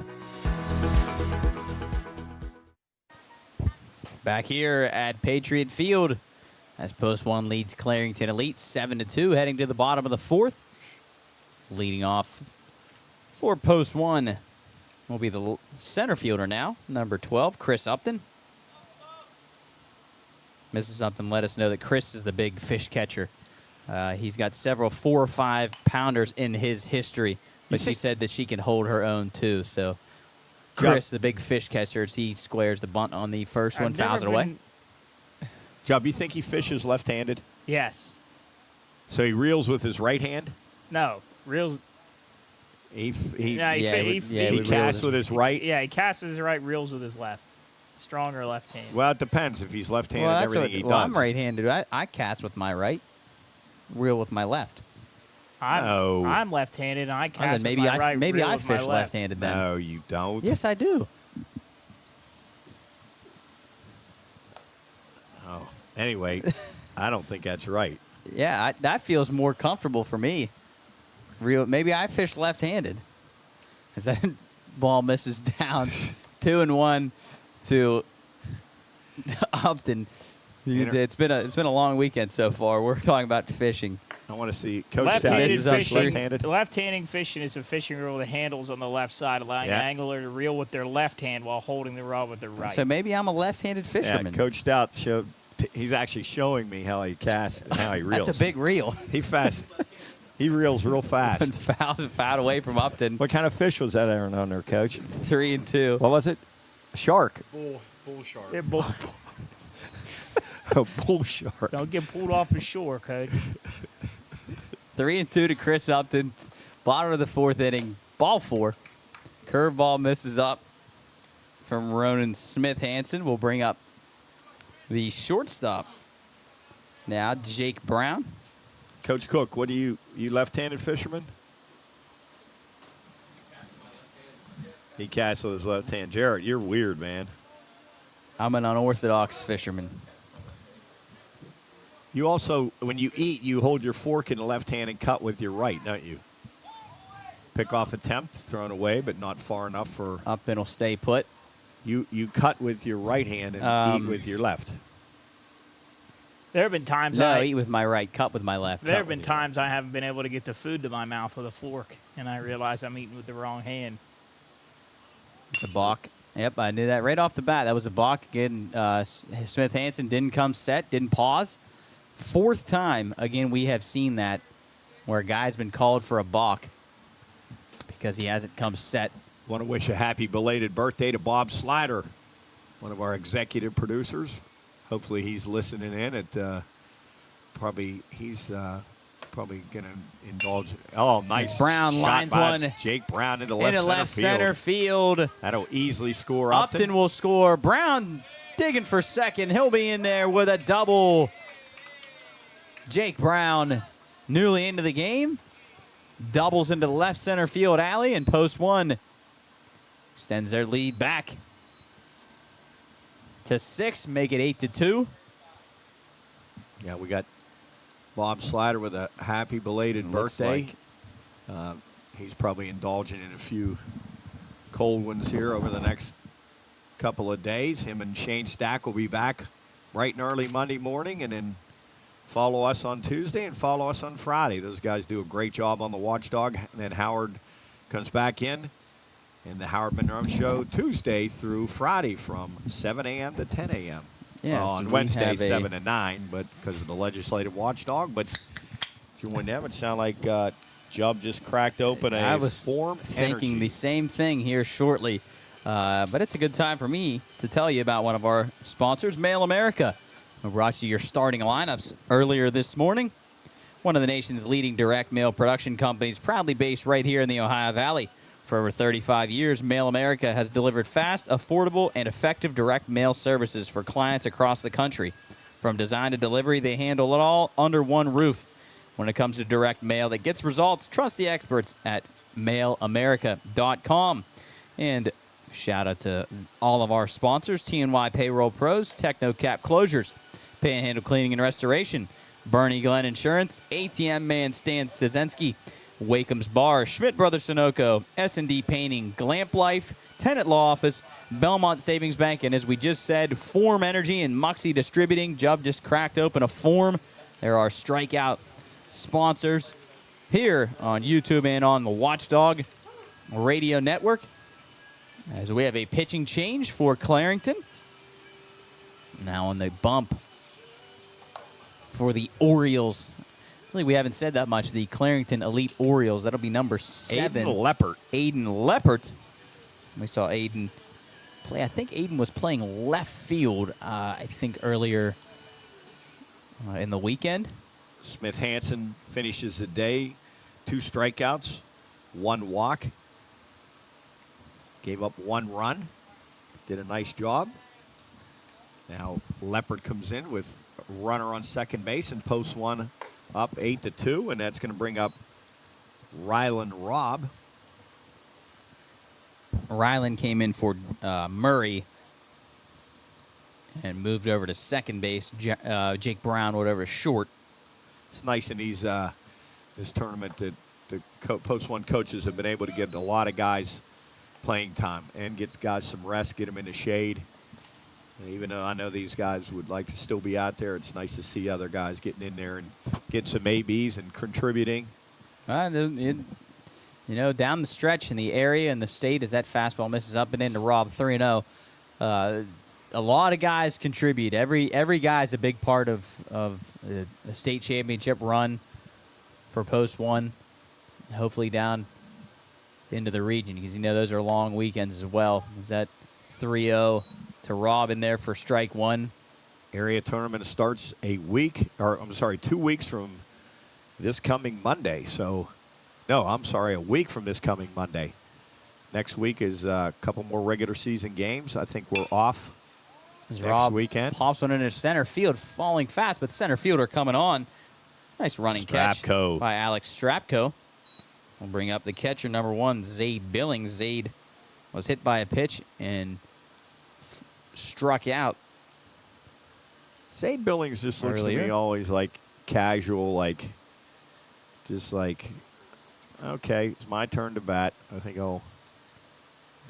Speaker 2: Back here at Patriot Field as Post 1 leads Clarington Elite 7-2, heading to the bottom of the 4th. Leading off for Post 1 will be the center fielder now, number 12, Chris Upton. Mrs. Upton let us know that Chris is the big fish catcher. He's got several 4 or 5 pounders in his history, but she said that she can hold her own too, so Chris, the big fish catcher, he squares the bunt on the first one, fouls it away.
Speaker 3: Job, you think he fishes left-handed?
Speaker 6: Yes.
Speaker 3: So he reels with his right hand?
Speaker 6: No. Reels.
Speaker 3: He
Speaker 6: casts
Speaker 3: casts with his right?
Speaker 6: Yeah, he casts with his right, reels with his left. Stronger left hand.
Speaker 3: Well, it depends. If he's left-handed, everything he does.
Speaker 2: Well, I'm right-handed. I cast with my right, reel with my left.
Speaker 6: I'm left-handed, and I cast with my right.
Speaker 2: Maybe I
Speaker 6: reel with my
Speaker 2: fish
Speaker 6: left.
Speaker 2: left-handed then.
Speaker 3: No, you don't.
Speaker 2: Yes, I do.
Speaker 3: Oh, anyway, I don't think that's right.
Speaker 2: Yeah, that feels more comfortable for me. Maybe I fish left-handed. As that ball misses down, 2-1 to Upton. It's been a long weekend so far. We're talking about fishing.
Speaker 3: I want to see Coach
Speaker 6: left-handed fishing.
Speaker 3: Left-handed.
Speaker 6: Left-handed fishing is a fishing reel with the handles on the left side, allowing the angler to reel with their left hand while holding the rod with their right.
Speaker 2: So maybe I'm a left-handed fisherman.
Speaker 3: Yeah, Coach Stout showed. He's actually showing me how he casts and how he reels.
Speaker 2: That's a big reel.
Speaker 3: He fast. He reels real fast.
Speaker 2: Fouled away from Upton.
Speaker 3: What kind of fish was that Aaron on there, Coach?
Speaker 2: 3-2.
Speaker 3: What was it? A shark.
Speaker 4: Bull shark.
Speaker 6: Yeah, bull.
Speaker 3: A bull shark.
Speaker 6: Don't get pulled off the shore, Coach.
Speaker 2: 3-2 to Chris Upton. Bottom of the 4th inning. Ball 4. Curveball misses up from Ronan Smith-Hansen. Will bring up the shortstop. Now, Jake Brown.
Speaker 3: Coach Cook, what do you left-handed fisherman? He casts with his left hand. Jarrett, you're weird, man.
Speaker 2: I'm an unorthodox fisherman.
Speaker 3: You also, when you eat, you hold your fork in the left hand and cut with your right, don't you? Pick off attempt, thrown away, but not far enough for...
Speaker 2: Upton will stay put.
Speaker 3: You cut with your right hand and eat with your left.
Speaker 6: There have been times
Speaker 2: I eat with my right, cut with my left.
Speaker 6: There have been times I haven't been able to get the food to my mouth with a fork, and I realize I'm eating with the wrong hand.
Speaker 2: It's a balk. Yep, I knew that right off the bat. That was a balk. Again, Smith-Hansen didn't come set, didn't pause. 4th time, again, we have seen that where a guy's been called for a balk because he hasn't come set
Speaker 3: Want to wish a happy belated birthday to Bob Slider, one of our executive producers. Hopefully he's listening in. He's probably going to indulge. Oh, nice.
Speaker 2: Brown
Speaker 3: shot
Speaker 2: lines
Speaker 3: by
Speaker 2: one
Speaker 3: Jake Brown into
Speaker 2: into
Speaker 3: left,
Speaker 2: left
Speaker 3: center field. That'll easily score.
Speaker 2: Upton will score. Brown digging for second. He'll be in there with a double. Jake Brown, newly into the game, doubles into the left center field alley, and post one extends their lead back to 6, make it 8-2.
Speaker 3: Yeah, we got Bob Slider with a happy belated birthday. He's probably indulging in a few cold ones here over the next couple of days. Him and Shane Stack will be back bright and early Monday morning, and then follow us on Tuesday and follow us on Friday. Those guys do a great job on the Watchdog. And then Howard comes back in the Howard Monroe Show Tuesday through Friday from 7 a.m. to 10 a.m.
Speaker 2: Yeah,
Speaker 3: on Wednesday, 7 to 9, but because of the legislative watchdog. But join them, it sounded like Jubb just cracked open a
Speaker 2: I was
Speaker 3: Form
Speaker 2: thinking
Speaker 3: Energy.
Speaker 2: the same thing here shortly. But it's a good time for me to tell you about one of our sponsors, Mail America. We brought you your starting lineups earlier this morning. One of the nation's leading direct mail production companies, proudly based right here in the Ohio Valley. For over 35 years, Mail America has delivered fast, affordable, and effective direct mail services for clients across the country. From design to delivery, they handle it all under one roof. When it comes to direct mail that gets results, trust the experts at mailamerica.com. And shout out to all of our sponsors, TNY Payroll Pros, TechnoCap Closures, Panhandle Cleaning and Restoration, Bernie Glenn Insurance, ATM Man Stan Stazensky, Wakeham's Bar, Schmidt Brothers Sunoco, S&D Painting, Glamp Life, Tenant Law Office, Belmont Savings Bank, and as we just said, Form Energy and Muxie Distributing. Jubb just cracked open a Form. There are strikeout sponsors here on YouTube and on the Watchdog Radio Network. As we have a pitching change for Clarington. Now on the bump for the Orioles. Really, we haven't said that much. The Clarington Elite Orioles. That'll be number 7.
Speaker 3: Aiden Leppert.
Speaker 2: Aiden Leppert. We saw Aiden play. I think Aiden was playing left field, earlier in the weekend.
Speaker 3: Smith Hansen finishes the day, 2 strikeouts, 1 walk. Gave up 1 run. Did a nice job. Now Leppert comes in with a runner on second base and posts one up 8-2, and that's going to bring up Ryland Robb.
Speaker 2: Ryland came in for Murray and moved over to second base. Jake Brown, whatever, short.
Speaker 3: It's nice in these this tournament that the Post 1 coaches have been able to get a lot of guys playing time and get guys some rest, get them in the shade. And even though I know these guys would like to still be out there, it's nice to see other guys getting in there and get some ABs and contributing.
Speaker 2: Down the stretch in the area and the state, as that fastball misses up and into Rob 3-0, a lot of guys contribute. Every guy's a big part of the state championship run for Post 1, hopefully down into the region, because those are long weekends as well. Is that 3-0 to Rob in there for strike 1?
Speaker 3: Area tournament starts 2 weeks from this coming Monday. A week from this coming Monday. Next week is a couple more regular season games. I think we're off next
Speaker 2: Rob
Speaker 3: weekend.
Speaker 2: Pops one into center field, falling fast, but center fielder coming on. Nice running catch by Alex Strapko. We'll bring up the catcher, number 1, Zaid Billings. Zaid was hit by a pitch and struck out.
Speaker 3: Zaid Billings just looks to me always like casual, okay, it's my turn to bat. I think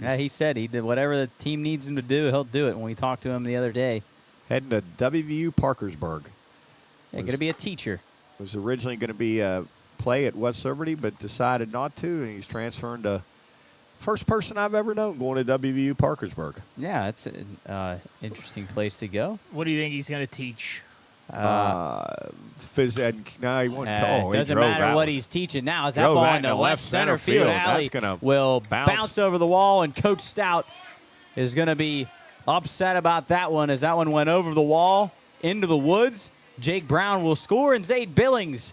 Speaker 2: yeah, he said he did whatever the team needs him to do, he'll do it. When we talked to him the other day.
Speaker 3: Heading to WVU Parkersburg.
Speaker 2: Yeah, going to be a teacher.
Speaker 3: Was originally going to be a play at West Liberty, but decided not to, and he's transferring to first person I've ever known going to WVU Parkersburg.
Speaker 2: Yeah, it's an interesting place to go.
Speaker 6: What do you think he's going to teach?
Speaker 3: Phys ed. No, he won't.
Speaker 2: It doesn't matter what he's teaching now. As that ball in the left center field alley will bounce over the wall, and Coach Stout is going to be upset about that one as that one went over the wall into the woods. Jake Brown will score, and Zade Billings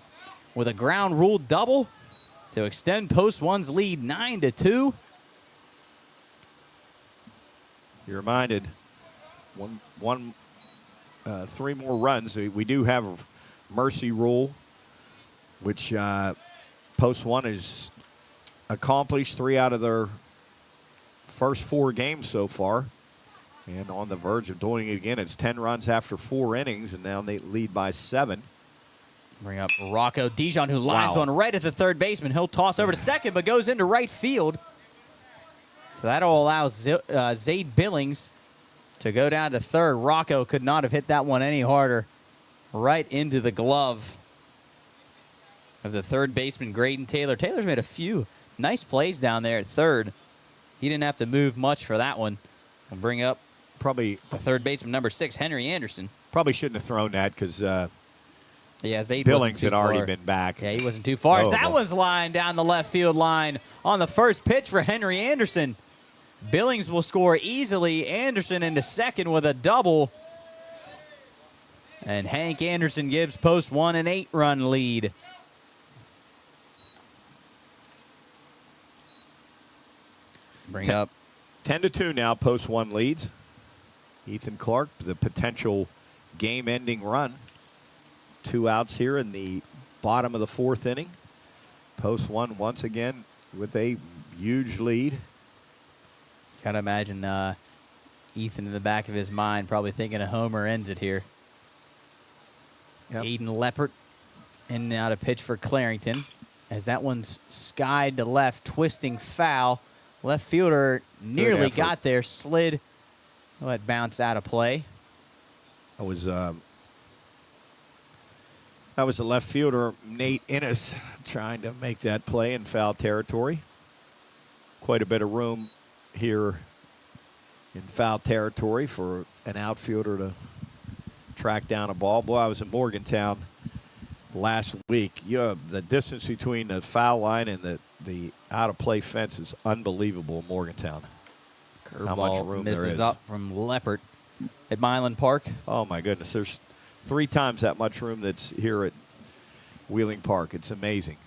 Speaker 2: with a ground rule double to extend Post 1's lead 9-2.
Speaker 3: You're reminded, three more runs. We do have a mercy rule, which Post 1 has accomplished 3 out of their first 4 games so far, and on the verge of doing it again. It's 10 runs after 4 innings, and now they lead by 7.
Speaker 2: Bring up Rocco Dijon, who lines one right at the third baseman. He'll toss over to second, but goes into right field. So that'll allow Zade Billings to go down to third. Rocco could not have hit that one any harder. Right into the glove of the third baseman, Graydon Taylor. Taylor's made a few nice plays down there at third. He didn't have to move much for that one. We'll bring up probably the third baseman, number 6, Henry Anderson.
Speaker 3: Probably shouldn't have thrown that because
Speaker 2: Zade
Speaker 3: Billings had already been back.
Speaker 2: Yeah, he wasn't too far. That one's lined down the left field line on the first pitch for Henry Anderson. Billings will score easily. Anderson into second with a double. And Hank Anderson gives Post 1 an 8-run lead. Bring up
Speaker 3: 10-2 now. Post 1 leads. Ethan Clark, the potential game-ending run. 2 outs here in the bottom of the 4th inning. Post 1 once again with a huge lead.
Speaker 2: Gotta imagine Ethan in the back of his mind probably thinking a homer ends it here. Yep. Aiden Leppert in and out of pitch for Clarington. As that one's skied to left, twisting foul. Left fielder nearly got there, slid. Let bounce out of play.
Speaker 3: That was the left fielder, Nate Innes, trying to make that play in foul territory. Quite a bit of room here in foul territory for an outfielder to track down a ball. Boy, I was in Morgantown last week. The distance between the foul line and the out-of-play fence is unbelievable in Morgantown. How much room there is.
Speaker 2: Misses up from Leppert at Milan Park.
Speaker 3: Oh, my goodness. There's 3 times that much room that's here at Wheeling Park. It's amazing.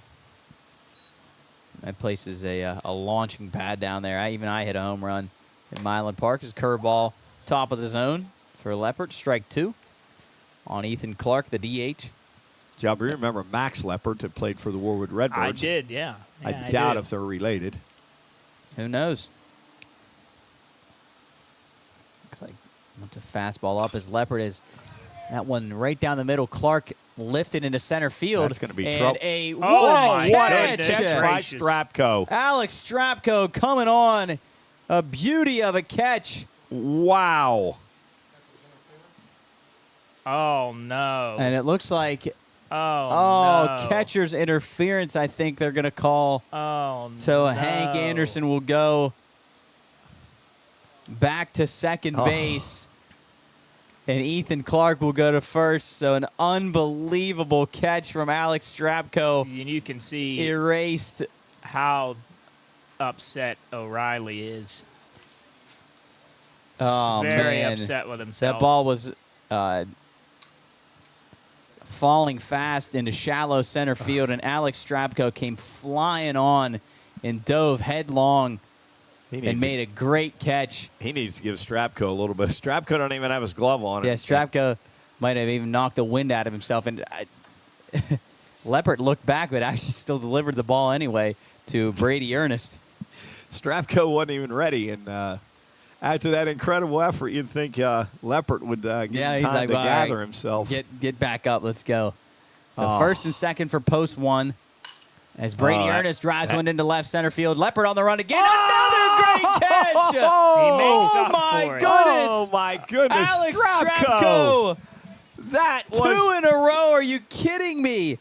Speaker 2: That place is a launching pad down there. I hit a home run at Milan Park. His curveball top of the zone for Leppert. Strike 2 on Ethan Clark, the DH.
Speaker 3: Job, you remember Max Leppert that played for the Warwood Redbirds?
Speaker 6: I did, yeah.
Speaker 3: I doubt if they're related.
Speaker 2: Who knows? Looks like wants a fastball up as Leppert is. That one right down the middle. Clark lifted into center field.
Speaker 3: That's going to be trouble.
Speaker 2: What
Speaker 3: a catch by Strapko.
Speaker 2: Alex Strapko coming on. A beauty of a catch.
Speaker 3: Wow.
Speaker 6: Oh, no.
Speaker 2: And it looks like
Speaker 6: no.
Speaker 2: catcher's interference, I think they're going to call.
Speaker 6: Oh,
Speaker 2: so Hank Anderson will go back to second base. And Ethan Clark will go to first. So an unbelievable catch from Alex Strapko.
Speaker 6: And you can see
Speaker 2: erased
Speaker 6: how upset O'Reilly is.
Speaker 2: Oh,
Speaker 6: very
Speaker 2: man.
Speaker 6: upset with himself.
Speaker 2: That ball was falling fast into shallow center field, and Alex Strapko came flying on and dove headlong and made a great catch.
Speaker 3: He needs to give Strapko a little bit. Strapko don't even have his glove on.
Speaker 2: Yeah, Strapko might have even knocked the wind out of himself. And Leppert looked back, but actually still delivered the ball anyway to Brady Ernest.
Speaker 3: Strapko wasn't even ready, and after that incredible effort, you'd think Leppert would give him time to gather himself.
Speaker 2: Get back up. Let's go. So first and second for Post 1 as Brady Ernest drives one into left center field. Leppert on the run again. Another great catch.
Speaker 6: Oh,
Speaker 2: my goodness.
Speaker 3: Oh, my goodness.
Speaker 2: Alex
Speaker 3: Strapko. That was
Speaker 2: 2 in a row. Are you kidding me?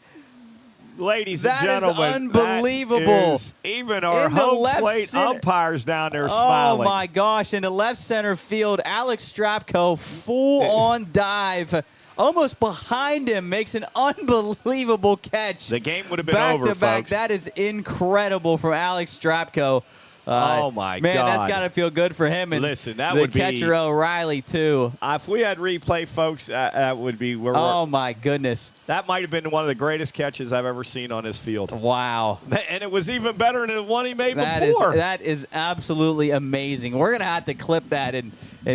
Speaker 3: Ladies and gentlemen,
Speaker 2: that is unbelievable.
Speaker 3: That is, even our home plate umpires down there smiling.
Speaker 2: Oh, my gosh. Into left center field, Alex Strapko, full-on dive almost behind him, makes an unbelievable catch.
Speaker 3: The game would have been
Speaker 2: back
Speaker 3: over,
Speaker 2: to back.
Speaker 3: folks.
Speaker 2: That is incredible from Alex Strapko.
Speaker 3: Oh, my
Speaker 2: man,
Speaker 3: God.
Speaker 2: that's got to feel good for him. And
Speaker 3: listen, that
Speaker 2: the
Speaker 3: would be
Speaker 2: catcher O'Reilly too.
Speaker 3: If we had replay, folks, that would be.
Speaker 2: Oh my goodness,
Speaker 3: that might have been one of the greatest catches I've ever seen on this field.
Speaker 2: Wow,
Speaker 3: and it was even better than the one he made before.
Speaker 2: That is absolutely amazing. We're gonna have to clip that and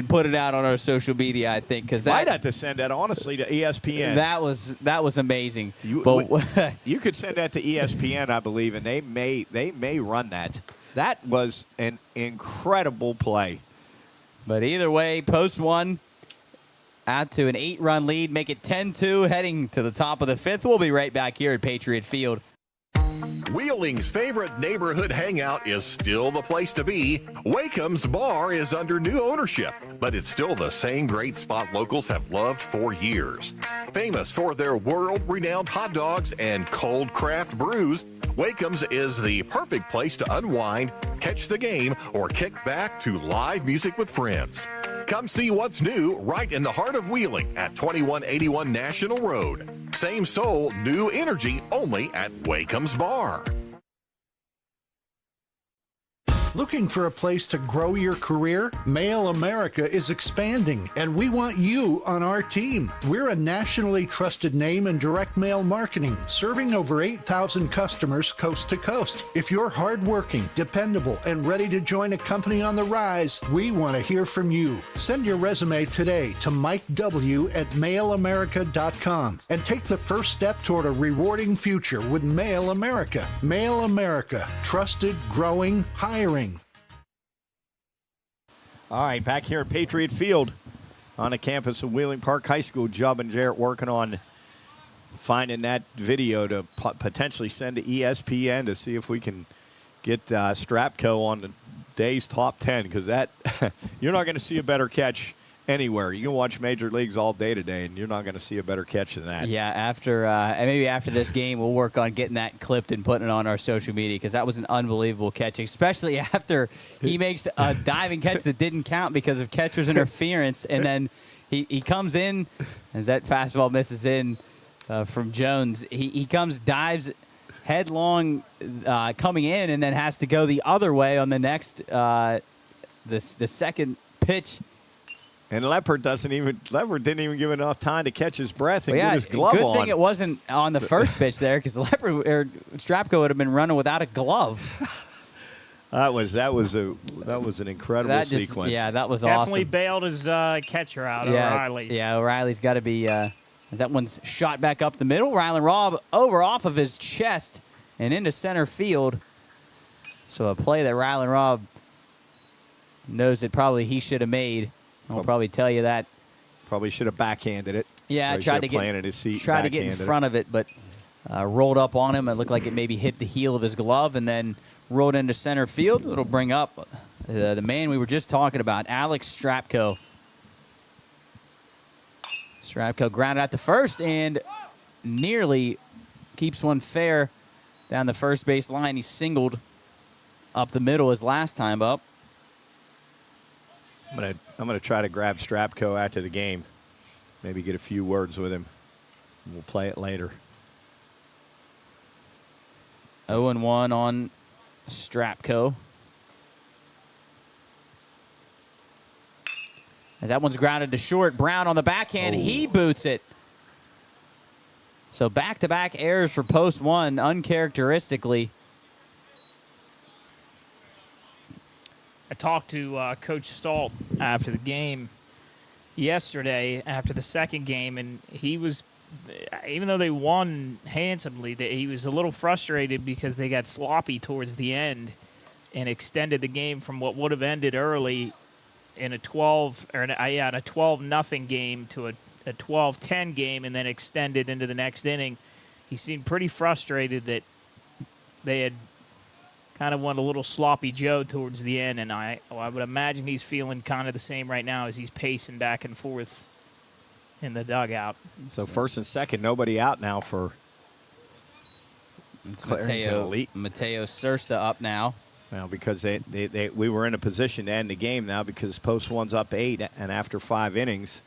Speaker 2: put it out on our social media, I think, because
Speaker 3: I'd have to send that honestly to ESPN.
Speaker 2: That was amazing.
Speaker 3: You could send that to ESPN, I believe, and they may run that. That was an incredible play.
Speaker 2: But either way, post one out to an 8-run lead, make it 10-2, heading to the top of the 5th. We'll be right back here at Patriot Field.
Speaker 8: Wheeling's favorite neighborhood hangout is still the place to be. Wakeham's Bar is under new ownership, but it's still the same great spot locals have loved for years. Famous for their world-renowned hot dogs and cold craft brews, Wakeham's is the perfect place to unwind, catch the game, or kick back to live music with friends. Come see what's new right in the heart of Wheeling at 2181 National Road. Same soul, new energy, only at Wakeham's Bar.
Speaker 9: Looking for a place to grow your career? Mail America is expanding, and we want you on our team. We're a nationally trusted name in direct mail marketing, serving over 8,000 customers coast to coast. If you're hardworking, dependable, and ready to join a company on the rise, we want to hear from you. Send your resume today to MikeW@MailAmerica.com and take the first step toward a rewarding future with Mail America. Mail America, trusted, growing, hiring.
Speaker 3: All right, back here at Patriot Field on the campus of Wheeling Park High School. Jubb and Jarrett working on finding that video to potentially send to ESPN to see if we can get Strapko on the day's top 10, because that you're not going to see a better catch anywhere. You can watch Major Leagues all day today, and you're not going to see a better catch than that.
Speaker 2: Yeah, and maybe after this game, we'll work on getting that clipped and putting it on our social media, because that was an unbelievable catch, especially after he makes a diving catch that didn't count because of catcher's interference, and then he comes in, as that fastball misses in from Jones. He comes, dives headlong coming in, and then has to go the other way on the next the second pitch.
Speaker 3: And Leopard didn't even give enough time to catch his breath and get his glove
Speaker 2: good
Speaker 3: on.
Speaker 2: Thing it wasn't on the first pitch there, because the Leopard or Strapko would have been running without a glove.
Speaker 3: That was an incredible sequence.
Speaker 2: Yeah, that was
Speaker 6: Definitely
Speaker 2: awesome.
Speaker 6: bailed his catcher out, O'Reilly.
Speaker 2: Yeah, O'Reilly's got to be. As that one's shot back up the middle, Rylan Robb over off of his chest and into center field. So a play that Rylan Robb knows that probably he should have made. I'll probably tell you that.
Speaker 3: Probably should have backhanded it.
Speaker 2: Yeah, tried to get in front of it, but rolled up on him. It looked like it maybe hit the heel of his glove and then rolled into center field. It'll bring up the man we were just talking about, Alex Strapko. Strapko grounded out to first and nearly keeps one fair down the first base line. He singled up the middle his last time up.
Speaker 3: I'm gonna try to grab Strapko after the game. Maybe get a few words with him. We'll play it later.
Speaker 2: 0-1 on Strapko. As that one's grounded to short. Brown on the backhand. He boots it. So back-to-back errors for post one, uncharacteristically.
Speaker 6: I talked to Coach Stalt after the game yesterday, after the second game, and he was, even though they won handsomely, he was a little frustrated because they got sloppy towards the end and extended the game from what would have ended early in a 12-0 game to a 12-10 game, and then extended into the next inning. He seemed pretty frustrated that they had kind of went a little sloppy Joe towards the end, and I would imagine he's feeling kind of the same right now as he's pacing back and forth in the dugout.
Speaker 3: So first and second, nobody out now for
Speaker 2: Mateo Sursta up now.
Speaker 3: Well, because we were in a position to end the game now because post one's up 8, and after 5 innings,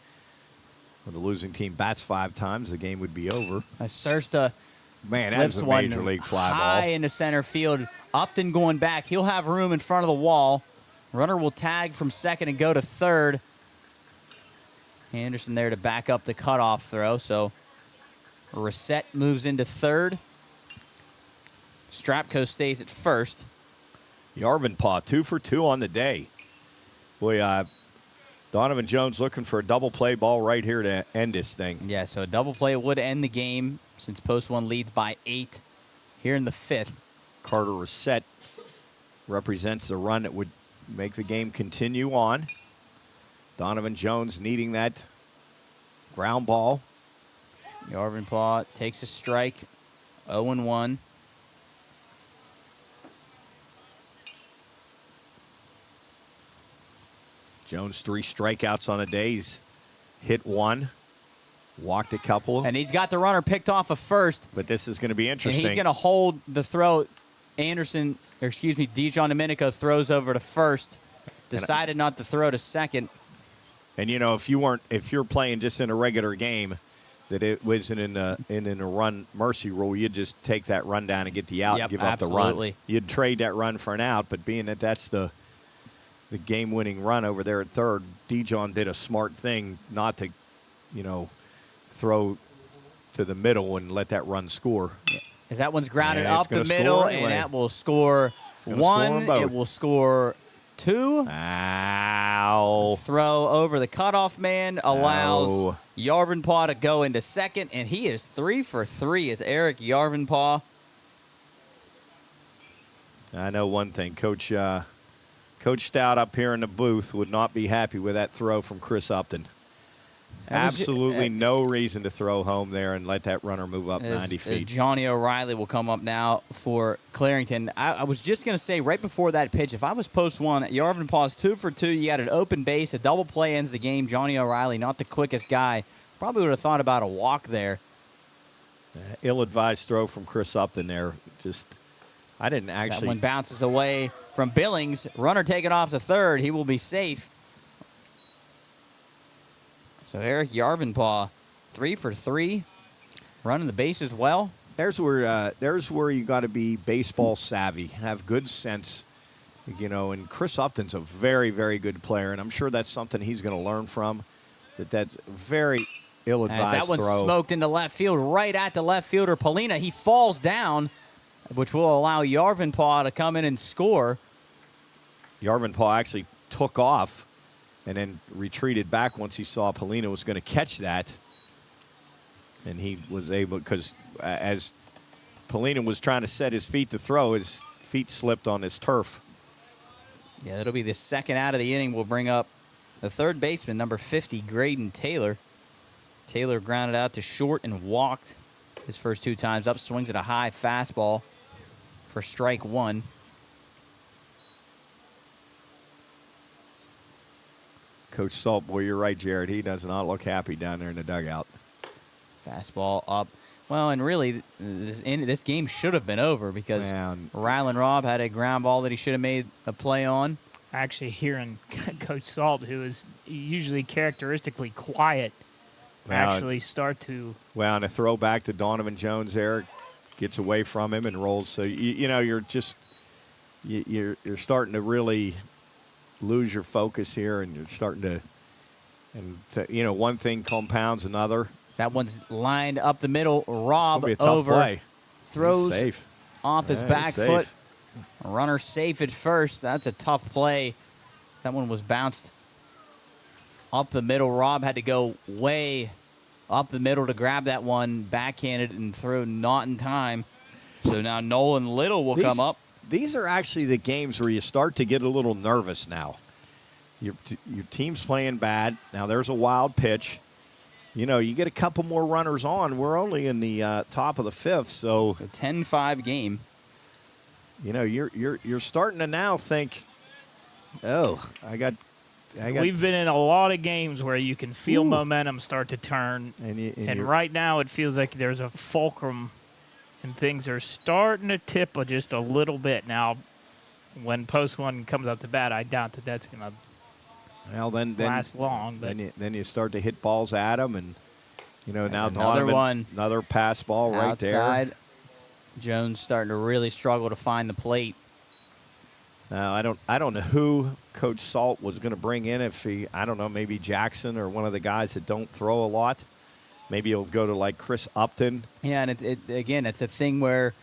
Speaker 3: When the losing team bats 5 times, the game would be over.
Speaker 2: Sursta
Speaker 3: Man, that's
Speaker 2: lifts
Speaker 3: a
Speaker 2: one
Speaker 3: major league fly
Speaker 2: high
Speaker 3: ball.
Speaker 2: into center field. Upton going back. He'll have room in front of the wall. Runner will tag from second and go to third. Anderson there to back up the cutoff throw. So Reset moves into third. Strapko stays at first.
Speaker 3: Yarvinpaw 2 for 2 on the day. Boy, Donovan Jones looking for a double play ball right here to end this thing.
Speaker 2: Yeah, so a double play would end the game since Post 1 leads by 8 here in the 5th.
Speaker 3: Carter Reset represents the run that would make the game continue on. Donovan Jones needing that ground ball.
Speaker 2: Yarvinpaw takes a strike, 0-1.
Speaker 3: Jones 3 strikeouts on the day. He's hit 1, walked a couple.
Speaker 2: And he's got the runner picked off of first.
Speaker 3: But this is going to be
Speaker 2: And
Speaker 3: interesting.
Speaker 2: he's going to hold the throw. Dijon Domenico throws over to first. Decided not to throw to second.
Speaker 3: And you know, if you're playing just in a regular game, that it wasn't in a run mercy rule, you'd just take that run down and get the out and give up the run. You'd trade that run for an out, but being that that's the game-winning run over there at third, Dijon did a smart thing not to, throw to the middle and let that run score.
Speaker 2: As that one's grounded
Speaker 3: And it's
Speaker 2: up the
Speaker 3: gonna
Speaker 2: middle,
Speaker 3: score anyway.
Speaker 2: and that will score
Speaker 3: gonna
Speaker 2: 1.
Speaker 3: score 'em both.
Speaker 2: It will score 2.
Speaker 3: Ow.
Speaker 2: Throw over the cutoff man allows
Speaker 3: Ow.
Speaker 2: Yarvinpaw to go into second, and he is 3 for 3 as Eric Yarvinpaw.
Speaker 3: I know one thing, Coach Stout up here in the booth would not be happy with that throw from Chris Upton. Absolutely no reason to throw home there and let that runner move up 90 feet.
Speaker 2: Johnny O'Reilly will come up now for Clarington. I was just going to say right before that pitch, if I was Post 1, Yarvinpaw's 2 for 2. You got an open base, a double play ends the game. Johnny O'Reilly, not the quickest guy. Probably would have thought about a walk there.
Speaker 3: Ill-advised throw from Chris Upton there. I didn't
Speaker 2: That
Speaker 3: actually.
Speaker 2: one bounces away from Billings. Runner taken off to third. He will be safe. So Eric Yarvinpaw, 3 for 3, running the bases well.
Speaker 3: There's where you got to be baseball savvy, have good sense, And Chris Upton's a very, very good player, and I'm sure that's something he's going to learn from. That's very ill-advised
Speaker 2: As that one's
Speaker 3: throw.
Speaker 2: smoked into left field, right at the left fielder, Polina. He falls down, which will allow Yarvinpaw to come in and score.
Speaker 3: Yarvinpaw actually took off and then retreated back once he saw Polina was going to catch that. And he was able, because as Polina was trying to set his feet to throw, his feet slipped on his turf.
Speaker 2: Yeah, that'll be the second out of the inning. We'll bring up the third baseman, number 50, Graydon Taylor. Taylor grounded out to short and walked his first 2 times up. Swings at a high fastball for strike 1.
Speaker 3: Coach Salt, boy, you're right, Jared. He does not look happy down there in the dugout.
Speaker 2: Fastball up. Well, and really, this game should have been over because Rylan Robb had a ground ball that he should have made a play on.
Speaker 6: Actually, hearing Coach Salt, who is usually characteristically quiet, actually start to.
Speaker 3: Well, and a throwback to Donovan Jones there, gets away from him and rolls. So you're starting to really lose your focus here, and you're starting to, one thing compounds another.
Speaker 2: That one's lined up the middle. Robb
Speaker 3: It's gonna be a tough
Speaker 2: over,
Speaker 3: play.
Speaker 2: throws
Speaker 3: Safe.
Speaker 2: off his
Speaker 3: Yeah,
Speaker 2: back
Speaker 3: he's safe.
Speaker 2: foot. Runner safe at first. That's a tough play. That one was bounced up the middle. Robb had to go way up the middle to grab that one, backhanded and threw not in time. So now Nolan Little will come up.
Speaker 3: These are actually the games where you start to get a little nervous now. Your team's playing bad. Now there's a wild pitch. You get a couple more runners on. We're only in the top of the 5th, so
Speaker 2: it's a 10-5 game.
Speaker 3: You're starting to now think, I got.
Speaker 6: We've been in a lot of games where you can feel momentum start to turn, and right now it feels like there's a fulcrum, and things are starting to tip just a little bit. Now, when Post 1 comes up to bat, I doubt that's going to
Speaker 3: Well, then
Speaker 6: last long. But
Speaker 3: then you start to hit balls at him, and now
Speaker 2: another
Speaker 3: Donovan,
Speaker 2: one.
Speaker 3: another pass ball right there.
Speaker 2: Outside. Jones starting to really struggle to find the plate.
Speaker 3: Now I don't know who Coach Salt was going to bring in. If I don't know, maybe Jackson or one of the guys that don't throw a lot. Maybe he'll go to like Chris Upton.
Speaker 2: Yeah, and again, it's a thing where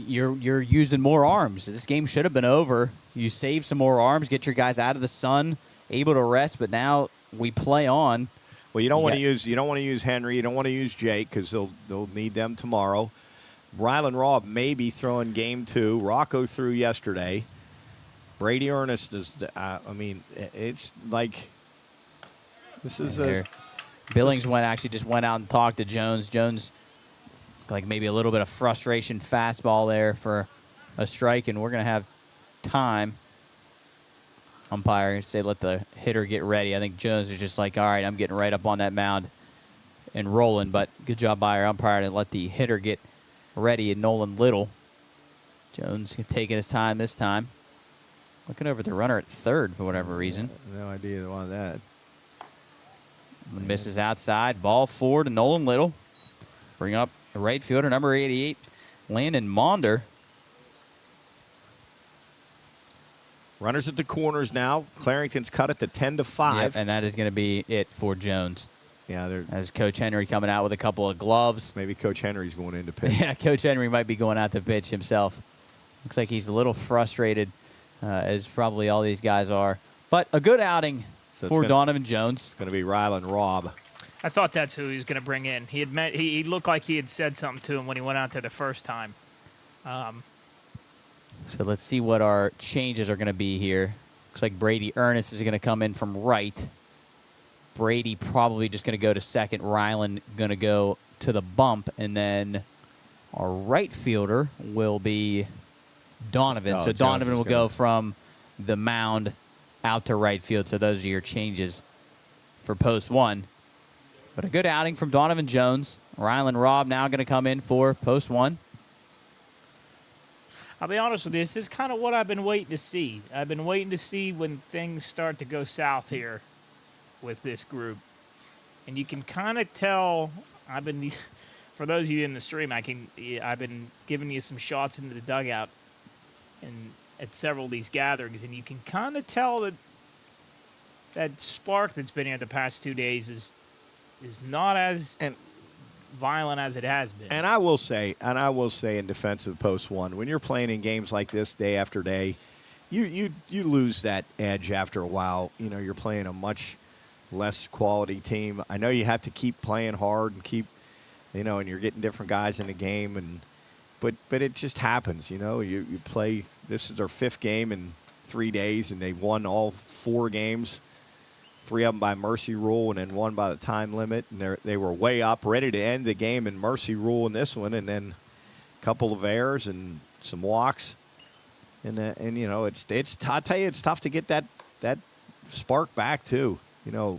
Speaker 2: you're using more arms. This game should have been over. You save some more arms, get your guys out of the sun, able to rest. But now we play on.
Speaker 3: Well, you don't want to use Henry. You don't want to use Jake because they'll need them tomorrow. Rylan Robb may be throwing game 2. Rocco threw yesterday. Brady Ernest is. It's like this is a.
Speaker 2: Billings just went out and talked to Jones. Jones, like maybe a little bit of frustration fastball there for a strike, and we're going to have time. Umpire say let the hitter get ready. I think Jones is just like, all right, I'm getting right up on that mound and rolling. But good job by our umpire to let the hitter get ready. And Nolan Little. Jones taking his time this time. Looking over the runner at third for whatever reason.
Speaker 3: No idea why that.
Speaker 2: Misses outside. Ball forward to Nolan Little. Bring up the right fielder, number 88, Landon Maunder.
Speaker 3: Runners at the corners now. Clarington's cut it to 10-5.
Speaker 2: Yep, and that is going to be it for Jones.
Speaker 3: Yeah,
Speaker 2: as Coach Henry coming out with a couple of gloves.
Speaker 3: Maybe Coach Henry's going in to pitch.
Speaker 2: Yeah, Coach Henry might be going out to pitch himself. Looks like he's a little frustrated, as probably all these guys are. But a good outing for Donovan Jones.
Speaker 3: It's going to be Rylan Robb.
Speaker 6: I thought that's who he was going to bring in. He looked like he had said something to him when he went out there the first time.
Speaker 2: So let's see what our changes are going to be here. Looks like Brady Ernest is going to come in from right. Brady probably just going to go to second. Rylan going to go to the bump. And then our right fielder will be Donovan. So Donovan will go from the mound out to right field. So those are your changes for post 1. But a good outing from Donovan Jones. Rylan Robb now going to come in for post 1.
Speaker 6: I'll be honest with you, this is kind of what I've been waiting to see. I've been waiting to see when things start to go south here with this group. And you can kind of tell, for those of you in the stream, I've been giving you some shots into the dugout and at several of these gatherings, and you can kind of tell that spark that's been here the past 2 days is not as violent as it has been.
Speaker 3: And I will say in defense of post 1, when you're playing in games like this day after day, you lose that edge after a while. You're playing a much less quality team. I know you have to keep playing hard and keep, and you're getting different guys in the game, but it just happens. You play. This is their 5th game in 3 days, and they won all 4 games. 3 of them by mercy rule, and then 1 by the time limit. And they were way up, ready to end the game in mercy rule in this one, and then a couple of errors and some walks. And it's I tell you, it's tough to get that spark back too. A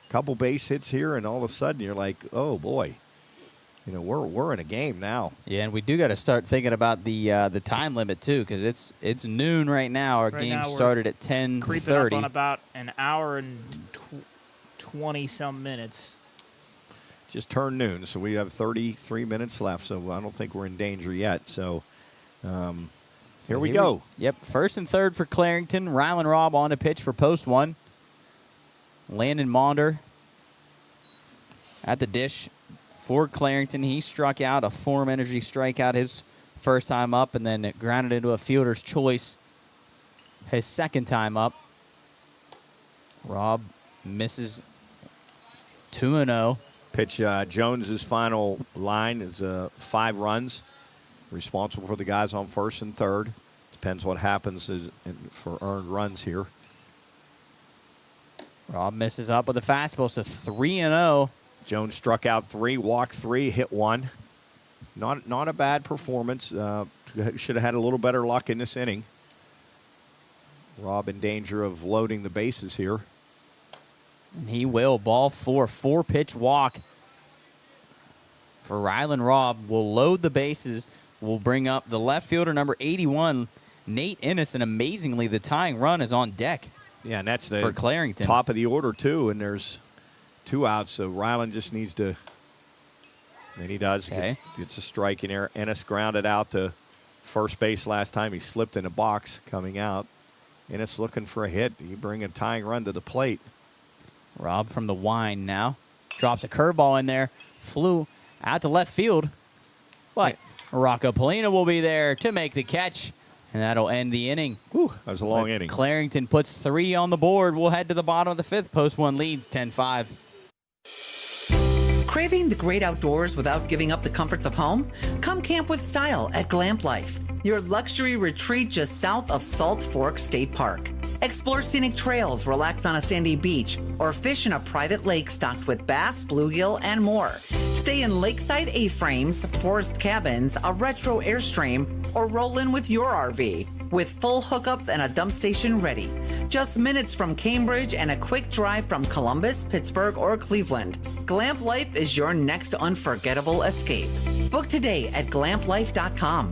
Speaker 3: couple base hits here, and all of a sudden you're like, oh boy, we're in a game now.
Speaker 2: Yeah, and we do got to start thinking about the time limit too, because it's noon right now. Our game started at 10:30.
Speaker 6: Creeping up on about an hour and 20-some minutes.
Speaker 3: Just turned noon, so we have 33 minutes left. So I don't think we're in danger yet. So here we go.
Speaker 2: Yep, first and third for Clarington. Rylan Robb on to pitch for post 1. Landon Maunder at the dish for Clarington. He struck out a Form Energy strikeout his first time up, and then grounded into a fielder's choice his second time up. Robb misses 2-0.
Speaker 3: Pitch Jones's final line is 5 runs. Responsible for the guys on first and third. Depends what happens for earned runs here.
Speaker 2: Robb misses up with a fastball, so 3-0.
Speaker 3: Jones struck out 3, walked 3, hit 1. Not a bad performance. Should have had a little better luck in this inning. Robb in danger of loading the bases here.
Speaker 2: And he will. Ball 4, 4-pitch walk for Rylan Robb. Will load the bases. Will bring up the left fielder, number 81, Nate Ennis. And amazingly, the tying run is on deck.
Speaker 3: Yeah, and that's the
Speaker 2: for Clarington.
Speaker 3: top of the order, too, and there's 2 outs, so Ryland just needs to, and he does,
Speaker 2: Okay.
Speaker 3: gets a strike in there. Ennis grounded out to first base last time. He slipped in a box coming out. Ennis looking for a hit. You bring a tying run to the plate.
Speaker 2: Rob from the wine now. Drops a curveball in there. Flew out to left field. But Rocco Polina will be there to make the catch. And that'll end the inning.
Speaker 3: Whew, that was a long inning.
Speaker 2: Clarington puts 3 on the board. We'll head to the bottom of the 5th. Post 1 leads 10-5.
Speaker 11: Craving the great outdoors without giving up the comforts of home? Come camp with style at Glamp Life, your luxury retreat just south of Salt Fork State Park. Explore scenic trails, relax on a sandy beach, or fish in a private lake stocked with bass, bluegill, and more. Stay in lakeside A-frames, forest cabins, a retro Airstream, or roll in with your RV. With full hookups and a dump station ready. Just minutes from Cambridge and a quick drive from Columbus, Pittsburgh, or Cleveland. Glamp Life is your next unforgettable escape. Book today at glamplife.com.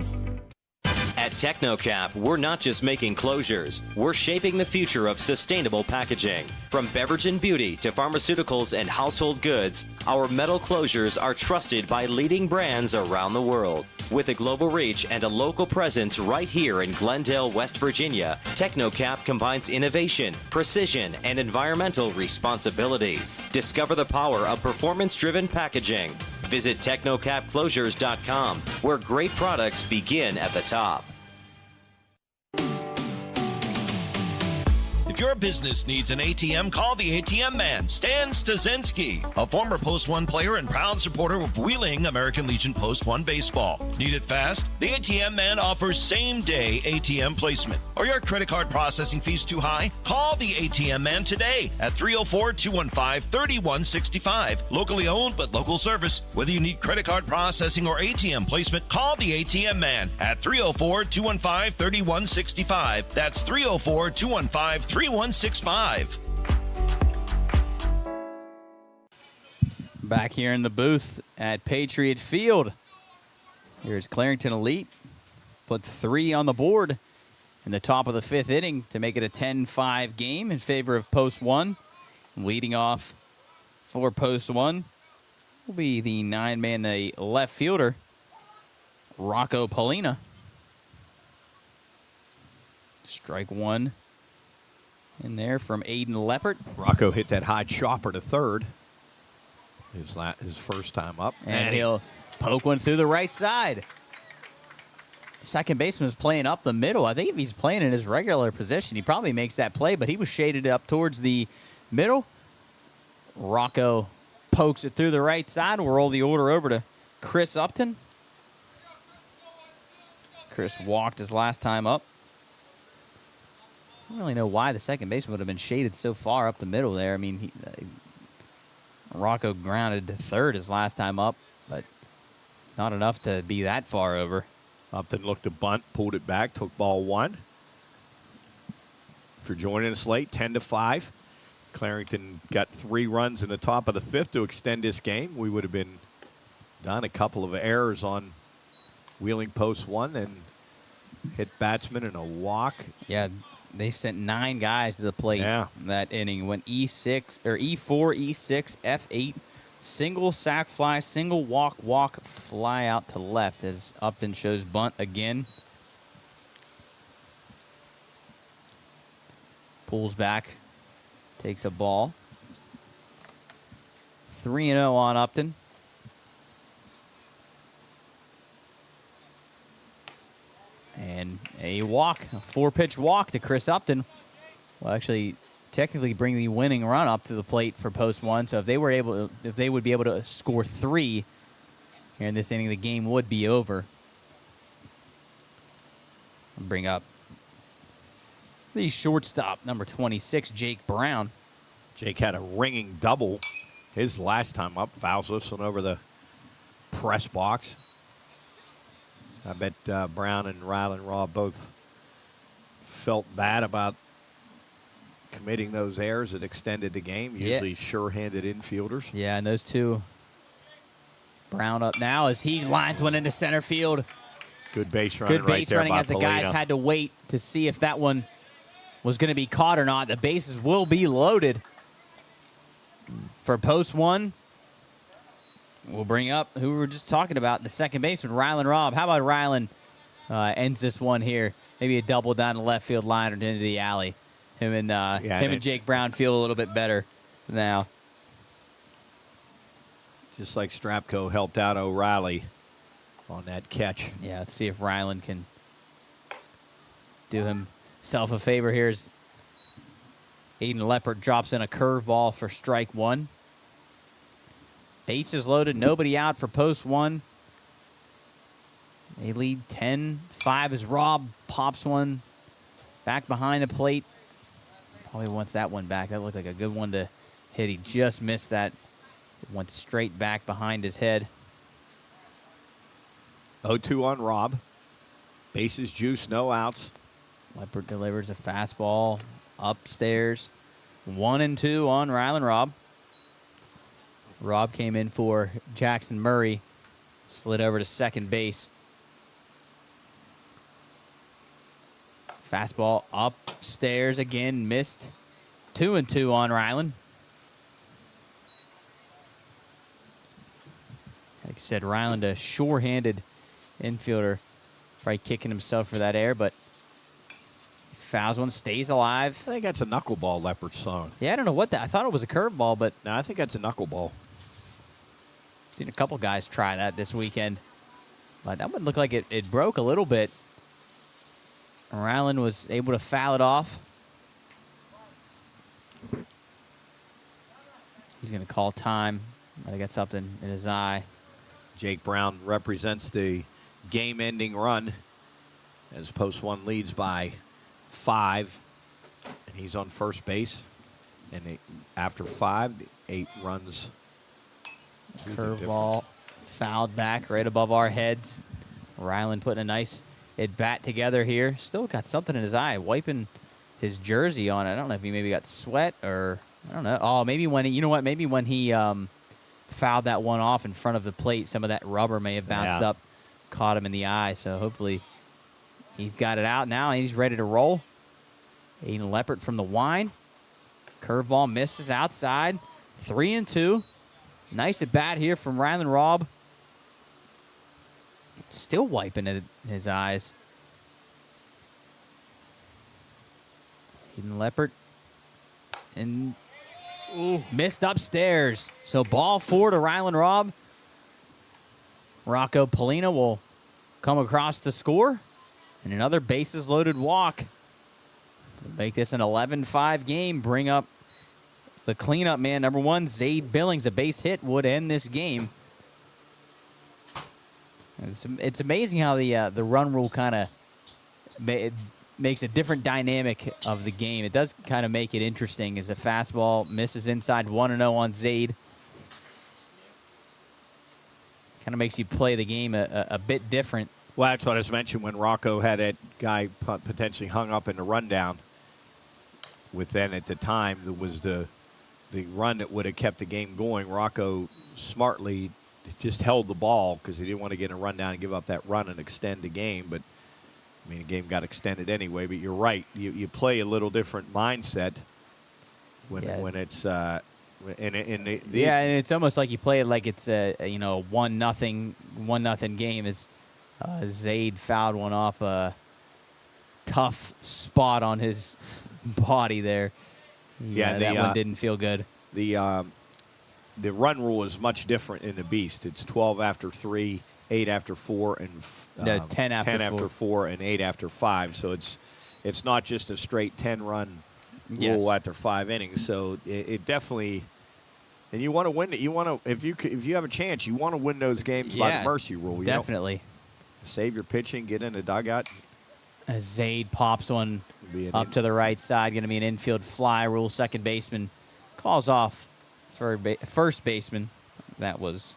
Speaker 7: At TechnoCap, we're not just making closures, we're shaping the future of sustainable packaging. From beverage and beauty to pharmaceuticals and household goods, our metal closures are trusted by leading brands around the world. With a global reach and a local presence right here in Glendale, West Virginia, TechnoCap combines innovation, precision, and environmental responsibility. Discover the power of performance-driven packaging. Visit technocapclosures.com, where great products begin at the top.
Speaker 12: If your business needs an ATM, call the ATM man, Stan Staszynski, a former Post 1 player and proud supporter of Wheeling American Legion Post 1 baseball. Need it fast? The ATM man offers same-day ATM placement. Are your credit card processing fees too high? Call the ATM man today at 304-215-3165. Locally owned but local service. Whether you need credit card processing or ATM placement, call the ATM man at 304-215-3165. That's 304-215-3165.
Speaker 2: Back here in the booth at Patriot Field. Here's Clarington Elite. Put 3 on the board in the top of the 5th inning to make it a 10-5 game in favor of Post 1. Leading off for Post 1 will be the 9-man, the left fielder, Rocco Polina. Strike 1 in there from Aiden Leppert.
Speaker 3: Rocco hit that high chopper to third. His first time up.
Speaker 2: And he'll poke one through the right side. Second baseman was playing up the middle. I think if he's playing in his regular position, he probably makes that play, but he was shaded up towards the middle. Rocco pokes it through the right side. We'll roll the order over to Chris Upton. Chris walked his last time up. I don't really know why the second baseman would have been shaded so far up the middle there. I mean, Rocco grounded to third his last time up, but not enough to be that far over.
Speaker 3: Upton looked to bunt, pulled it back, took ball 1. For joining us late, 10-5. Clarington got 3 runs in the top of the 5th to extend this game. We would have been done. A couple of errors on Wheeling Post 1 and hit batsman and a walk.
Speaker 2: Yeah. They sent 9 guys to the plate that inning. Went E6 or E4, E6, F8, single sac fly, single walk, fly out to left as Upton shows bunt again. Pulls back, takes a ball. 3-0 on Upton. And a walk, a 4-pitch walk to Chris Upton. Will actually technically bring the winning run up to the plate for Post 1. So if they would be able to score 3 here in this inning, the game would be over. I'll bring up the shortstop, number 26, Jake Brown.
Speaker 3: Jake had a ringing double his last time up. Fouls this one over the press box. I bet Brown and Ryland Raw both felt bad about committing those errors that extended the game. Usually sure-handed infielders.
Speaker 2: Yeah, and those two. Brown up now as he lines one into center field.
Speaker 3: Good base running
Speaker 2: Good base
Speaker 3: right there
Speaker 2: running
Speaker 3: by
Speaker 2: as the
Speaker 3: Polina.
Speaker 2: guys had to wait to see if that one was going to be caught or not. The bases will be loaded for post one. We'll bring up who we were just talking about, the second baseman, Rylan Robb. How about Rylan ends this one here? Maybe a double down the left field line or into the alley. Him and Jake Brown feel a little bit better now.
Speaker 3: Just like Strapko helped out O'Reilly on that catch.
Speaker 2: Yeah, let's see if Rylan can do himself a favor here as Aiden Leppert drops in a curveball for strike one. Bases loaded, nobody out for post one. They lead 10-5 as Robb pops one back behind the plate. Probably wants that one back. That looked like a good one to hit. He just missed that. It went straight back behind his head.
Speaker 3: 0-2 on Robb. Bases juice, no outs.
Speaker 2: Leppert delivers a fastball upstairs. 1-2 on Rylan Robb. Robb came in for Jackson Murray. Slid over to second base. Fastball upstairs again, missed. 2-2 on Rylan. Like I said, Ryland, a sure-handed infielder. Probably kicking himself for that error, but fouls one, stays alive.
Speaker 3: I think that's a knuckleball, Leppert's song.
Speaker 2: Yeah, I don't know what that. I thought it was a curveball, but
Speaker 3: no, I think that's a knuckleball.
Speaker 2: Seen a couple guys try that this weekend, but that one looked like it broke a little bit. Ryland was able to foul it off. He's going to call time. I think that's something in his eye.
Speaker 3: Jake Brown represents the game-ending run as post one leads by 5, and he's on first base. And after 5, 8 runs.
Speaker 2: Curveball fouled back right above our heads. Ryland putting a nice at-bat together here. Still got something in his eye, wiping his jersey on it. I don't know if he maybe got sweat or, I don't know. Oh, maybe when he fouled that one off in front of the plate, some of that rubber may have bounced up, caught him in the eye. So hopefully he's got it out now and he's ready to roll. Aiden Leppert from the wine. Curveball misses outside. 3-2. Nice at bat here from Rylan Robb. Still wiping at his eyes. Aiden Leppert. And missed upstairs. So ball 4 to Rylan Robb. Rocco Polina will come across to score. And another bases loaded walk. Make this an 11-5 game. Bring up the cleanup man, number 1, Zaid Billings. A base hit would end this game. It's amazing how the run rule kind of makes a different dynamic of the game. It does kind of make it interesting as the fastball misses inside 1-0 on Zaid. Kind of makes you play the game a bit different.
Speaker 3: Well, that's what I was mentioning when Rocco had that guy potentially hung up in the rundown. With then at the time, there was the run that would have kept the game going. Rocco smartly just held the ball because he didn't want to get a rundown and give up that run and extend the game. But, I mean, the game got extended anyway. But you're right. You play a little different mindset when it's and
Speaker 2: it's almost like you play it like it's a 1-0 game. As Zaid fouled one off a tough spot on his body there. That one didn't feel good.
Speaker 3: The run rule is much different in the Beast. It's 12 after 3, 8 after 4, and
Speaker 2: 10 after
Speaker 3: 4, and 8 after 5. So it's not just a straight 10-run rule after 5 innings. So it definitely, and you want to win it. You want to if you have a chance, you want to win those games by the mercy rule.
Speaker 2: Definitely.
Speaker 3: Save your pitching, get in the dugout.
Speaker 2: As Zaid pops one up to the right side, going to be an infield fly rule. Second baseman calls off for first baseman. That was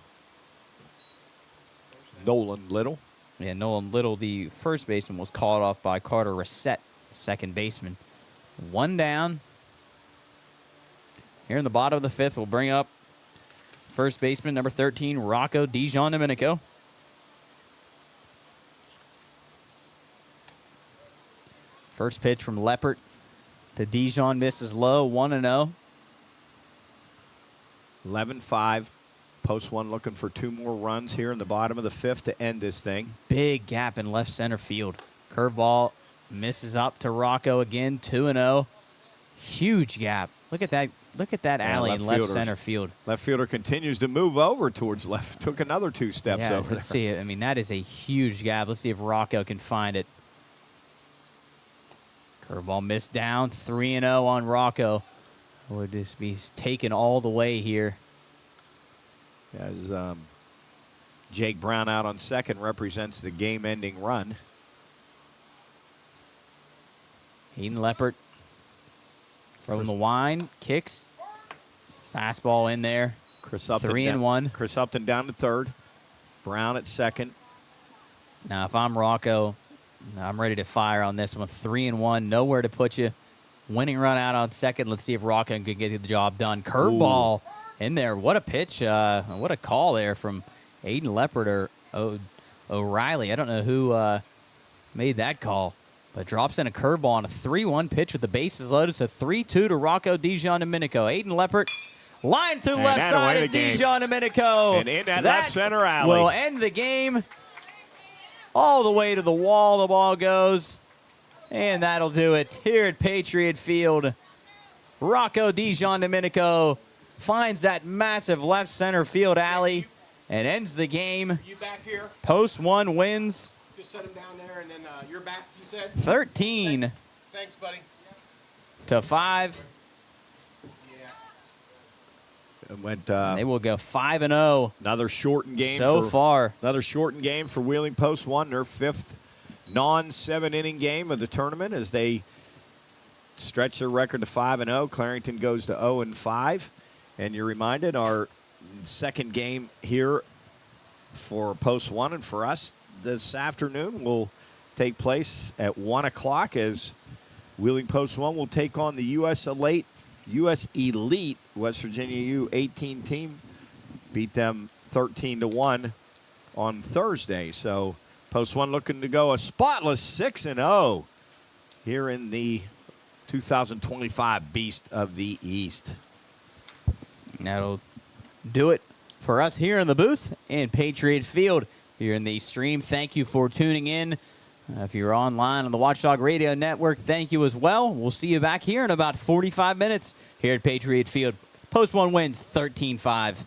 Speaker 3: Nolan Little.
Speaker 2: Yeah, Nolan Little, the first baseman, was called off by Carter Reset, second baseman. 1 down. Here in the bottom of the 5th, we'll bring up first baseman, number 13, Rocco DiGiandomenico. First pitch from Leppert. The Dijon misses low, 1-0.
Speaker 3: 11-5. Post one looking for 2 more runs here in the bottom of the 5th to end this thing.
Speaker 2: Big gap in left center field. Curveball misses up to Rocco again, 2-0. Huge gap. Look at that. Look at that alley in left center field.
Speaker 3: Left fielder continues to move over towards left. Took another 2 steps
Speaker 2: Yeah,
Speaker 3: over
Speaker 2: let's
Speaker 3: there.
Speaker 2: see it. I mean, that is a huge gap. Let's see if Rocco can find it. Curveball missed down, 3-0 on Rocco. Would just be taken all the way here.
Speaker 3: As Jake Brown out on second represents the game-ending run.
Speaker 2: Hayden Leppert from the wine, kicks. Fastball in there.
Speaker 3: Chris Upton
Speaker 2: 3-1.
Speaker 3: Chris Upton down to third. Brown at second.
Speaker 2: Now, if I'm Rocco, I'm ready to fire on this one. 3-1, nowhere to put you. Winning run out on second. Let's see if Rocco can get the job done. Curveball in there. What a pitch. What a call there from Hayden Leppert or O'Reilly. I don't know who made that call, but drops in a curveball on a 3-1 pitch with the bases loaded. So 3-2 to Rocco Dijon Domenico. Hayden Leppert line through left side of Dijon Domenico.
Speaker 3: And in that left center alley.
Speaker 2: Will end the game. All the way to the wall the ball goes. And that'll do it here at Patriot Field. Rocco Dijon Domenico finds that massive left center field alley and ends the game.
Speaker 4: You back here?
Speaker 2: Post one wins.
Speaker 4: Just set him down there, and then you're back, you said?
Speaker 2: 13
Speaker 4: Thanks, buddy.
Speaker 2: to 5.
Speaker 3: It went,
Speaker 2: they will go 5-0.
Speaker 3: Another shortened game
Speaker 2: so far.
Speaker 3: Another shortened game for Wheeling Post 1, their 5th non-7-inning game of the tournament as they stretch their record to 5-0. Clarington goes to 0-5. And you're reminded our second game here for Post 1 and for us this afternoon will take place at 1 o'clock as Wheeling Post 1 will take on the U.S. Elite West Virginia U18 team. Beat them 13-1 on Thursday. So Post 1 looking to go a spotless 6-0 here in the 2025 Beast of the East.
Speaker 2: That'll do it for us here in the booth in Patriot Field. Here in the stream, thank you for tuning in. If you're online on the Watchdog Radio Network, thank you as well. We'll see you back here in about 45 minutes here at Patriot Field. Post 1 wins 13-5.